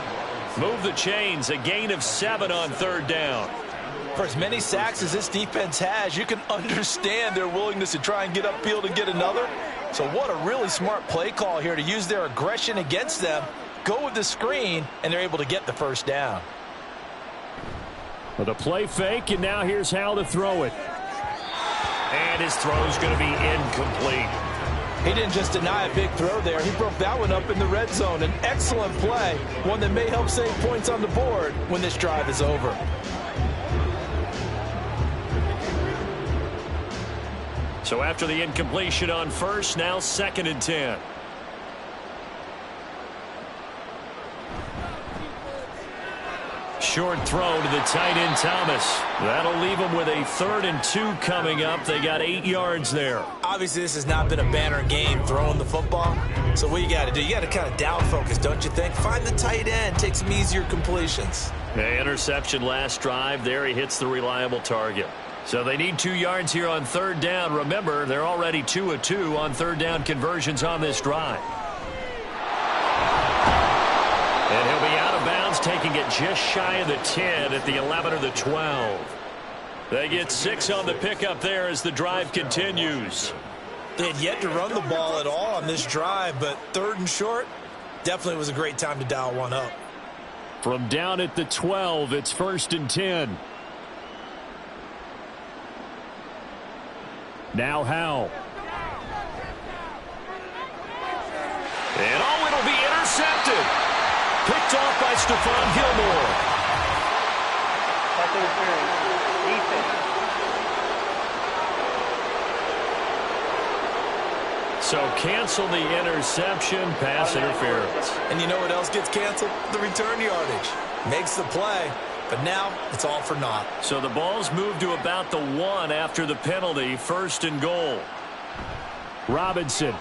Speaker 2: Move the chains, a gain of 7 on third down.
Speaker 3: For as many sacks as this defense has, you can understand their willingness to try and get upfield and get another. So what a really smart play call here to use their aggression against them, go with the screen, and they're able to get the first down.
Speaker 5: With a play fake, and now here's Hal to throw it.
Speaker 2: And his throw's going to be incomplete.
Speaker 3: He didn't just deny a big throw there. He broke that one up in the red zone. An excellent play, one that may help save points on the board when this drive is over.
Speaker 2: So after the incompletion on first, now 2nd and 10. Short throw to the tight end, Thomas. That'll leave them with a 3rd and 2 coming up. They got 8 yards there.
Speaker 4: Obviously, this has not been a banner game throwing the football. So what you got to do, you got to kind of down focus, don't you think? Find the tight end, take some easier completions.
Speaker 2: The interception last drive. There he hits the reliable target. So they need 2 yards here on third down. Remember, they're already 2 of 2 on third down conversions on this drive. And he'll be out of bounds, taking it just shy of the 10 at the 11 or the 12. They get 6 on the pickup there as the drive continues.
Speaker 4: They had yet to run the ball at all on this drive, but 3rd and short, definitely was a great time to dial one up.
Speaker 5: From down at the 12, it's 1st and 10. Now Hal.
Speaker 2: And oh, it'll be intercepted. Picked off by Stephon Gilmore. So cancel the interception, pass interference.
Speaker 4: And you know what else gets canceled? The return yardage. Makes the play. But now it's all for naught.
Speaker 2: So the ball's moved to about the 1 after the penalty. 1st and goal.
Speaker 5: Robinson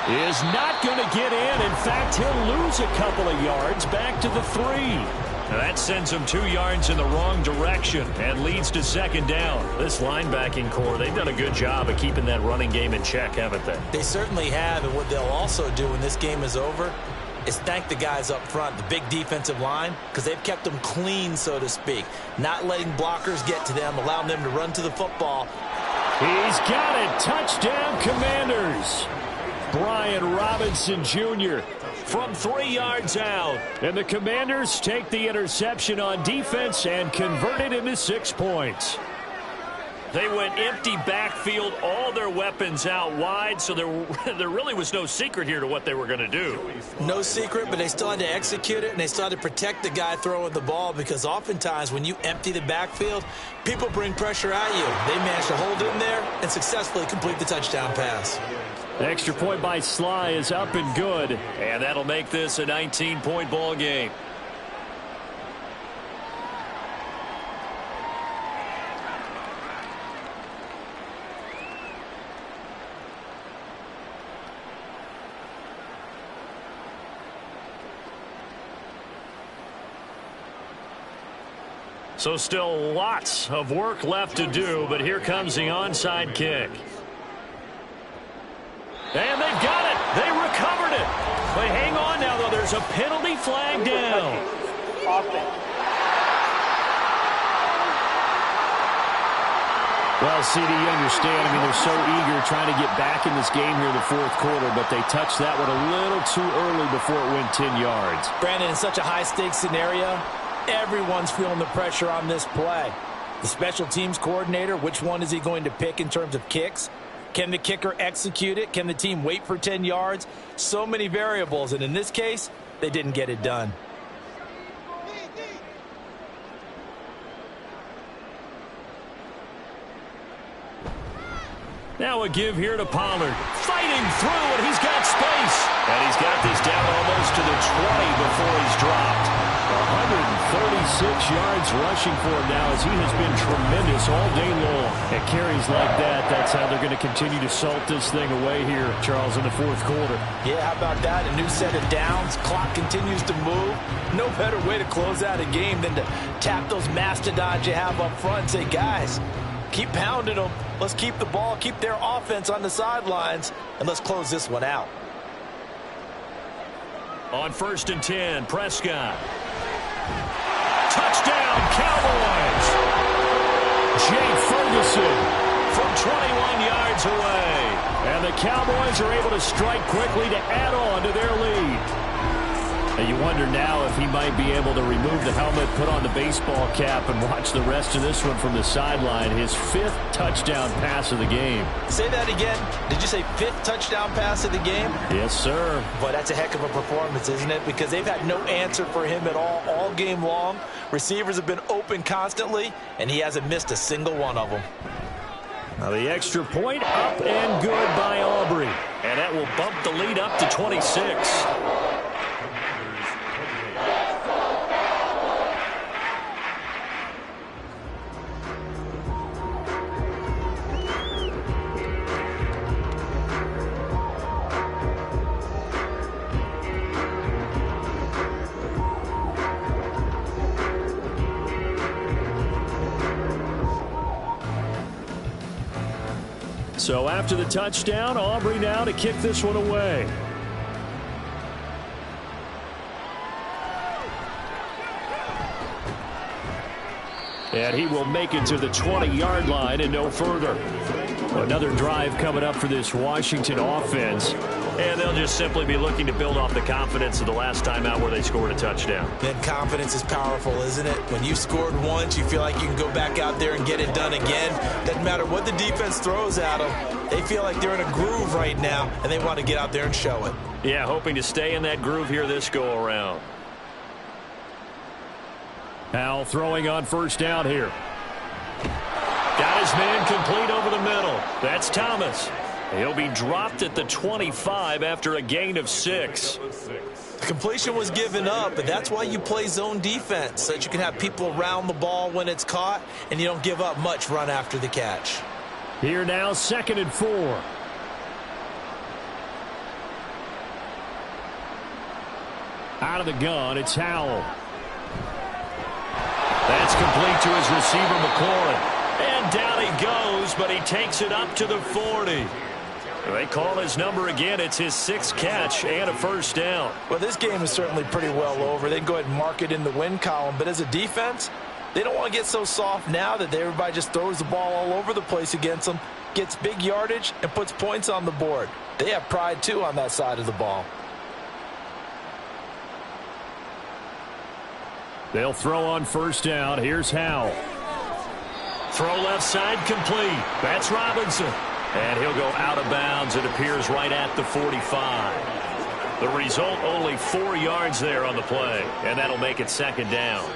Speaker 5: is not going to get in. In fact, he'll lose a couple of yards back to the 3.
Speaker 2: Now that sends him 2 yards in the wrong direction and leads to second down. This linebacking core, they've done a good job of keeping that running game in check, haven't they?
Speaker 4: They certainly have, and what they'll also do when this game is over is thank the guys up front, the big defensive line, because they've kept them clean, so to speak. Not letting blockers get to them, allowing them to run to the football.
Speaker 5: He's got it. Touchdown, Commanders. Brian Robinson Jr.,
Speaker 2: from 3 yards out.
Speaker 5: And the Commanders take the interception on defense and convert it into 6 points.
Speaker 2: They went empty backfield, all their weapons out wide, so there really was no secret here to what they were going to do.
Speaker 4: No secret, but they still had to execute it, and they still had to protect the guy throwing the ball, because oftentimes when you empty the backfield, people bring pressure at you. They managed to hold in there and successfully complete the touchdown pass.
Speaker 5: The extra point by Sly is up and good.
Speaker 2: And that'll make this a 19-point ball game. So still lots of work left to do, but here comes the onside kick. And they've got it. They recovered it. But hang on now, though. There's a penalty flag down.
Speaker 5: Well, CD, you understand. I mean, they're so eager trying to get back in this game here in the fourth quarter, but they touched that one a little too early before it went 10 yards.
Speaker 3: Brandon, in such a high-stakes scenario, everyone's feeling the pressure on this play. The special teams coordinator, which one is he going to pick in terms of kicks? Can the kicker execute it? Can the team wait for 10 yards? So many variables, and in this case, they didn't get it done.
Speaker 2: Now a give here to Pollard. Fighting through, and he's got space. And he's got this down almost to the 20 before he's dropped.
Speaker 5: 136 yards rushing for him now, as he has been tremendous all day long. At carries like that, that's how they're going to continue to salt this thing away here, Charles, in the fourth quarter.
Speaker 3: Yeah, how about that? A new set of downs. Clock continues to move. No better way to close out a game than to tap those mastodons you have up front and say, guys, keep pounding them. Let's keep the ball, keep their offense on the sidelines, and let's close this one out.
Speaker 2: On 1st and 10, Prescott. Touchdown, Cowboys!
Speaker 5: Jay Ferguson
Speaker 2: from 21 yards away.
Speaker 5: And the Cowboys are able to strike quickly to add on to their lead. And you wonder now if he might be able to remove the helmet, put on the baseball cap, and watch the rest of this one from the sideline. His 5th touchdown pass of the game.
Speaker 3: Say that again. Did you say 5th touchdown pass of the game?
Speaker 5: Yes, sir.
Speaker 3: Boy, that's a heck of a performance, isn't it? Because they've had no answer for him at all game long. Receivers have been open constantly, and he hasn't missed a single one of them.
Speaker 5: Now the extra point up and good by Aubrey.
Speaker 2: And that will bump the lead up to 26.
Speaker 5: So after the touchdown, Aubrey now to kick this one away. And he will make it to the 20-yard line and no further. Another drive coming up for this Washington offense.
Speaker 2: And they'll just simply be looking to build off the confidence of the last time out where they scored a touchdown.
Speaker 4: Then confidence is powerful, isn't it? When you scored once, you feel like you can go back out there and get it done again. Doesn't matter what the defense throws at them. They feel like they're in a groove right now, and they want to get out there and show it.
Speaker 2: Yeah, hoping to stay in that groove here this go-around.
Speaker 5: Powell throwing on 1st down here.
Speaker 2: Got his man complete over the middle. That's Thomas. He'll be dropped at the 25 after a gain of 6.
Speaker 4: The completion was given up, but that's why you play zone defense, so that you can have people around the ball when it's caught, and you don't give up much run after the catch.
Speaker 5: Here now, 2nd and 4. Out of the gun, it's Howell.
Speaker 2: That's complete to his receiver, McLaurin. And down he goes, but he takes it up to the 40. They call his number again. It's his 6th catch and a 1st down.
Speaker 3: Well, this game is certainly pretty well over. They can go ahead and mark it in the win column. But as a defense, they don't want to get so soft now that everybody just throws the ball all over the place against them, gets big yardage, and puts points on the board. They have pride, too, on that side of the ball.
Speaker 5: They'll throw on first down. Here's Howell.
Speaker 2: Throw left side complete. That's Robinson. And he'll go out of bounds. It appears right at the 45. The result, only 4 yards there on the play. And that'll make it second down.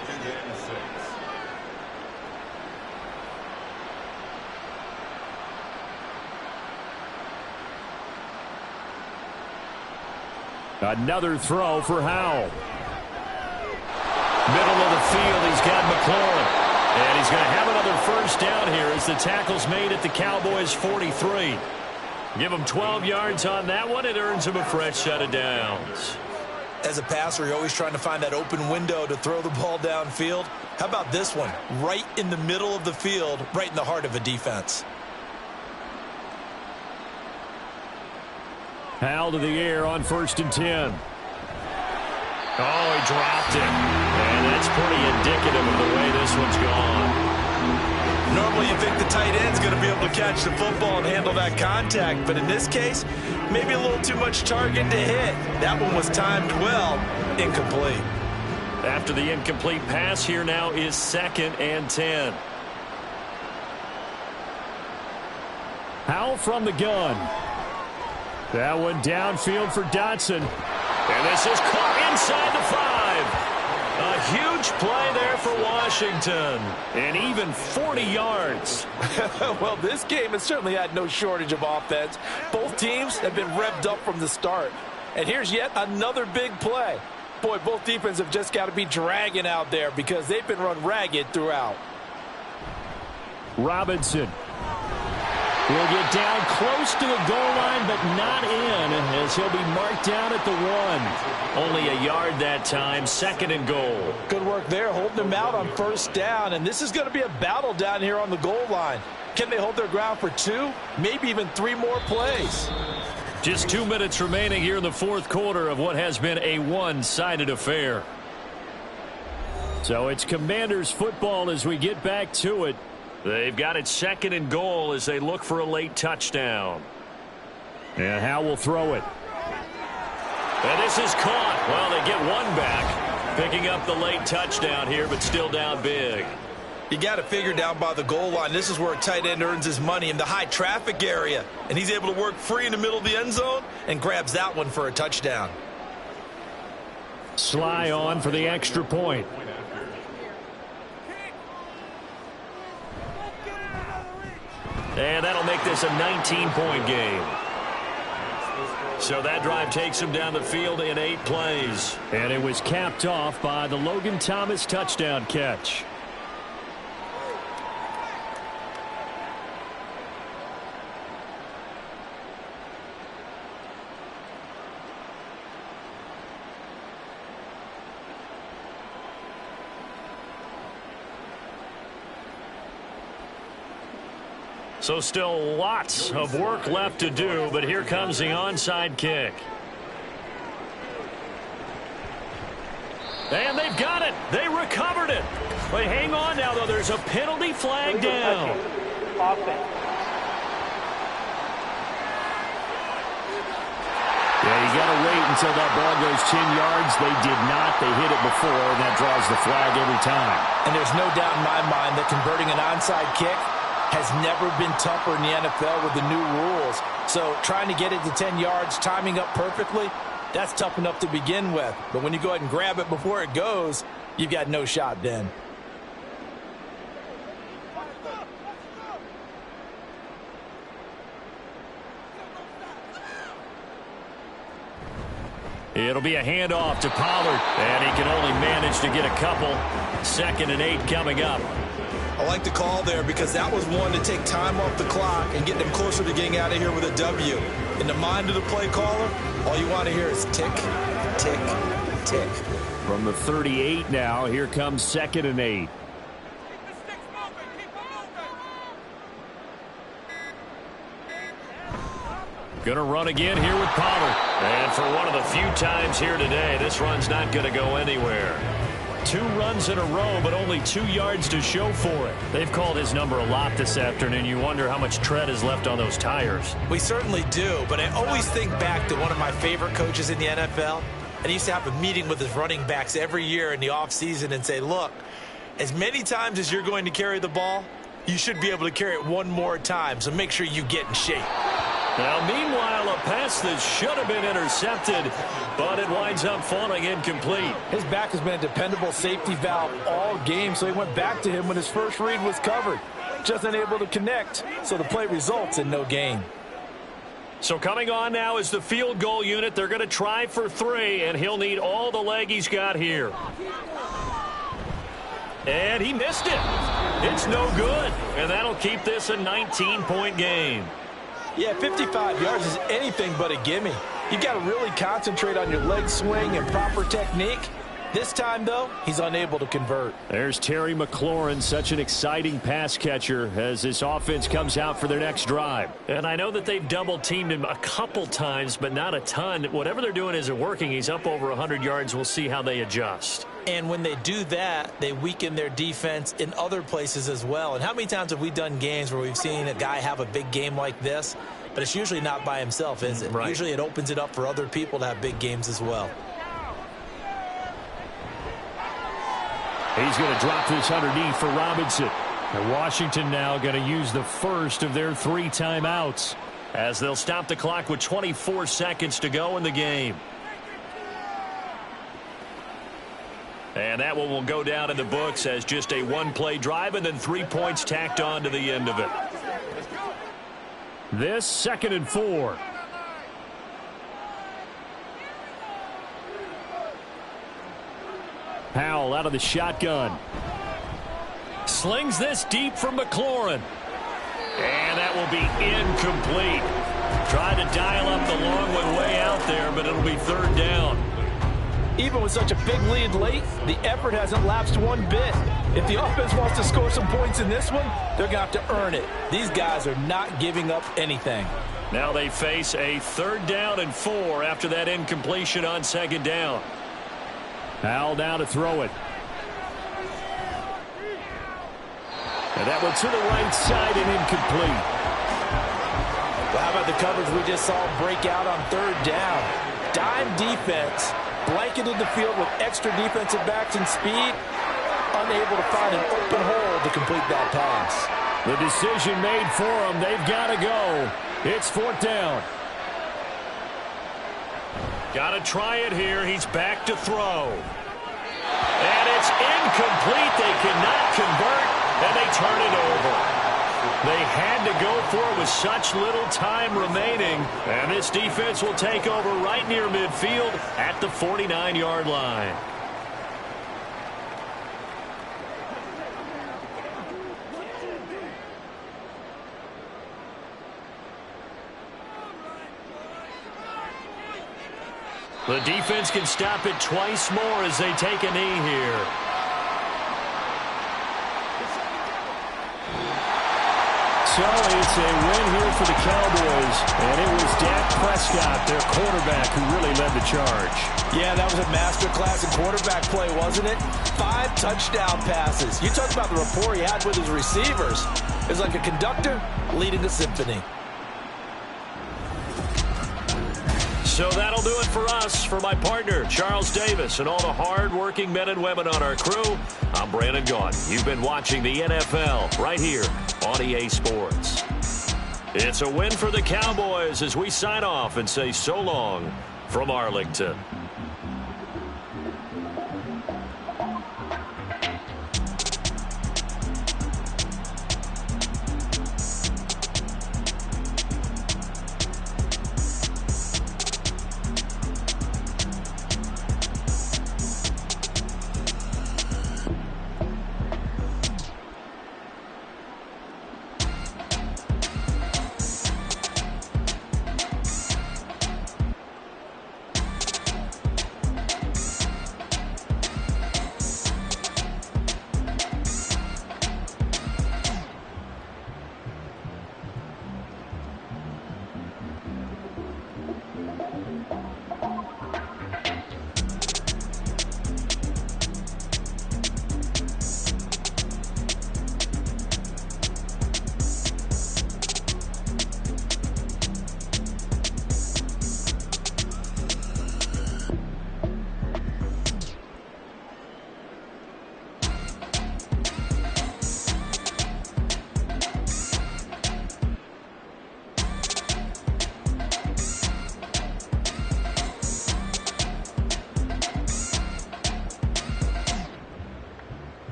Speaker 5: Another throw for Howell. Middle of the field, he's got McLaurin. And he's going to have another first down here as the tackle's made at the Cowboys' 43. Give him 12 yards on that one. It earns him a fresh set of downs.
Speaker 4: As a passer, you're always trying to find that open window to throw the ball downfield. How about this one? Right in the middle of the field, right in the heart of a defense.
Speaker 5: Howell to the air on 1st and 10.
Speaker 2: Oh, he dropped it. And that's pretty indicative of the way this one's gone.
Speaker 4: Normally you think the tight end's going to be able to catch the football and handle that contact, but in this case, maybe a little too much target to hit. That one was timed well, incomplete.
Speaker 2: After the incomplete pass, here now is 2nd and 10.
Speaker 5: Howell from the gun. That one downfield for Dotson.
Speaker 2: And this is caught inside the 5. A huge play there for Washington. And even 40 yards.
Speaker 3: Well, this game has certainly had no shortage of offense. Both teams have been revved up from the start. And here's yet another big play. Boy, both defenses have just got to be dragging out there because they've been run ragged throughout.
Speaker 5: Robinson will get down close to the goal line, but not in, as he'll be marked down at the 1.
Speaker 2: Only a yard that time, 2nd and goal.
Speaker 3: Good work there, holding them out on first down, and this is going to be a battle down here on the goal line. Can they hold their ground for 2, maybe even 3 more plays?
Speaker 2: Just 2 minutes remaining here in the 4th quarter of what has been a one-sided affair.
Speaker 5: So it's Commanders football as we get back to it.
Speaker 2: They've got it 2nd and goal as they look for a late touchdown.
Speaker 5: And Howell will throw it.
Speaker 2: And this is caught. Well, they get one back. Picking up the late touchdown here, but still down big.
Speaker 4: You got to figure down by the goal line. This is where a tight end earns his money in the high traffic area. And he's able to work free in the middle of the end zone and grabs that one for a touchdown.
Speaker 5: Sly on for the extra point.
Speaker 2: And that'll make this a 19-point game. So that drive takes him down the field in 8 plays.
Speaker 5: And it was capped off by the Logan Thomas touchdown catch.
Speaker 2: So still lots of work left to do, but here comes the onside kick. And they've got it. They recovered it. But hang on now, though. There's a penalty flag down.
Speaker 5: Yeah, you got to wait until that ball goes 10 yards. They did not. They hit it before, and that draws the flag every time.
Speaker 3: And there's no doubt in my mind that converting an onside kick has never been tougher in the NFL with the new rules. So trying to get it to 10 yards, timing up perfectly, that's tough enough to begin with. But when you go ahead and grab it before it goes, you've got no shot then.
Speaker 2: It'll be a handoff to Pollard, and he can only manage to get a couple. 2nd and 8 coming up.
Speaker 4: I like the call there because that was one to take time off the clock and get them closer to getting out of here with a W. In the mind of the play caller, all you want to hear is tick, tick, tick.
Speaker 5: From the 38 now, here comes 2nd and 8.
Speaker 2: Going to run again here with Pollard. And for one of the few times here today, this run's not going to go anywhere. 2 runs in a row, but only 2 yards to show for it. They've called his number a lot this afternoon. You wonder how much tread is left on those tires.
Speaker 4: We certainly do, but I always think back to one of my favorite coaches in the NFL, And he used to have a meeting with his running backs every year in the offseason and say, look, as many times as you're going to carry the ball, you should be able to carry it one more time, so make sure you get in shape.
Speaker 2: Now, meanwhile, a pass that should have been intercepted, but it winds up falling incomplete.
Speaker 3: His back has been a dependable safety valve all game, so he went back to him when his first read was covered. Just unable to connect, so the play results in no gain.
Speaker 2: So coming on now is the field goal unit. They're going to try for 3, and he'll need all the leg he's got here. And he missed it. It's no good, and that'll keep this a 19-point game.
Speaker 3: Yeah, 55 yards is anything but a gimme. You've got to really concentrate on your leg swing and proper technique. This time, though, he's unable to convert.
Speaker 5: There's Terry McLaurin, such an exciting pass catcher as this offense comes out for their next drive.
Speaker 2: And I know that they've double-teamed him a couple times, but not a ton. Whatever they're doing isn't working. He's up over 100 yards. We'll see how they adjust.
Speaker 4: And when they do that, they weaken their defense in other places as well. And how many times have we done games where we've seen a guy have a big game like this, but it's usually not by himself, is it?
Speaker 2: Right.
Speaker 4: Usually it opens it up for other people to have big games as well.
Speaker 5: He's going to drop this underneath for Robinson. And Washington now going to use the first of their 3 timeouts,
Speaker 2: as they'll stop the clock with 24 seconds to go in the game. And that one will go down in the books as just a 1-play drive and then 3 points tacked on to the end of it.
Speaker 5: This 2nd and 4. Powell out of the shotgun.
Speaker 2: Slings this deep from McLaurin. And that will be incomplete. Tried to dial up the long one way out there, but it'll be 3rd down.
Speaker 3: Even with such a big lead late, the effort hasn't lapsed one bit. If the offense wants to score some points in this one, they're going to have to earn it. These guys are not giving up anything.
Speaker 2: Now they face a 3rd down and 4 after that incompletion on 2nd down.
Speaker 5: Powell now to throw it. And that one to the right side and incomplete.
Speaker 3: Well, how about the coverage we just saw break out on 3rd down? Dime defense, blanketed the field with extra defensive backs and speed, unable to find an open hole to complete that pass.
Speaker 5: The decision made for them. They've got to go. It's 4th down.
Speaker 2: Got to try it here. He's back to throw. And it's incomplete. They cannot convert, and they turn it over. They had to go for it with such little time remaining, and this defense will take over right near midfield at the 49-yard line. The defense can stop it twice more as they take a knee here.
Speaker 5: So it's a win here for the Cowboys, and it was Dak Prescott, their quarterback, who really led the charge.
Speaker 3: Yeah, that was a masterclass in quarterback play, wasn't it? 5 touchdown passes. You talk about the rapport he had with his receivers. It's like a conductor leading a symphony.
Speaker 2: So that'll do it for us. For my partner, Charles Davis, and all the hard-working men and women on our crew, I'm Brandon Gaughan. You've been watching the NFL right here on EA Sports. It's a win for the Cowboys as we sign off and say so long from Arlington.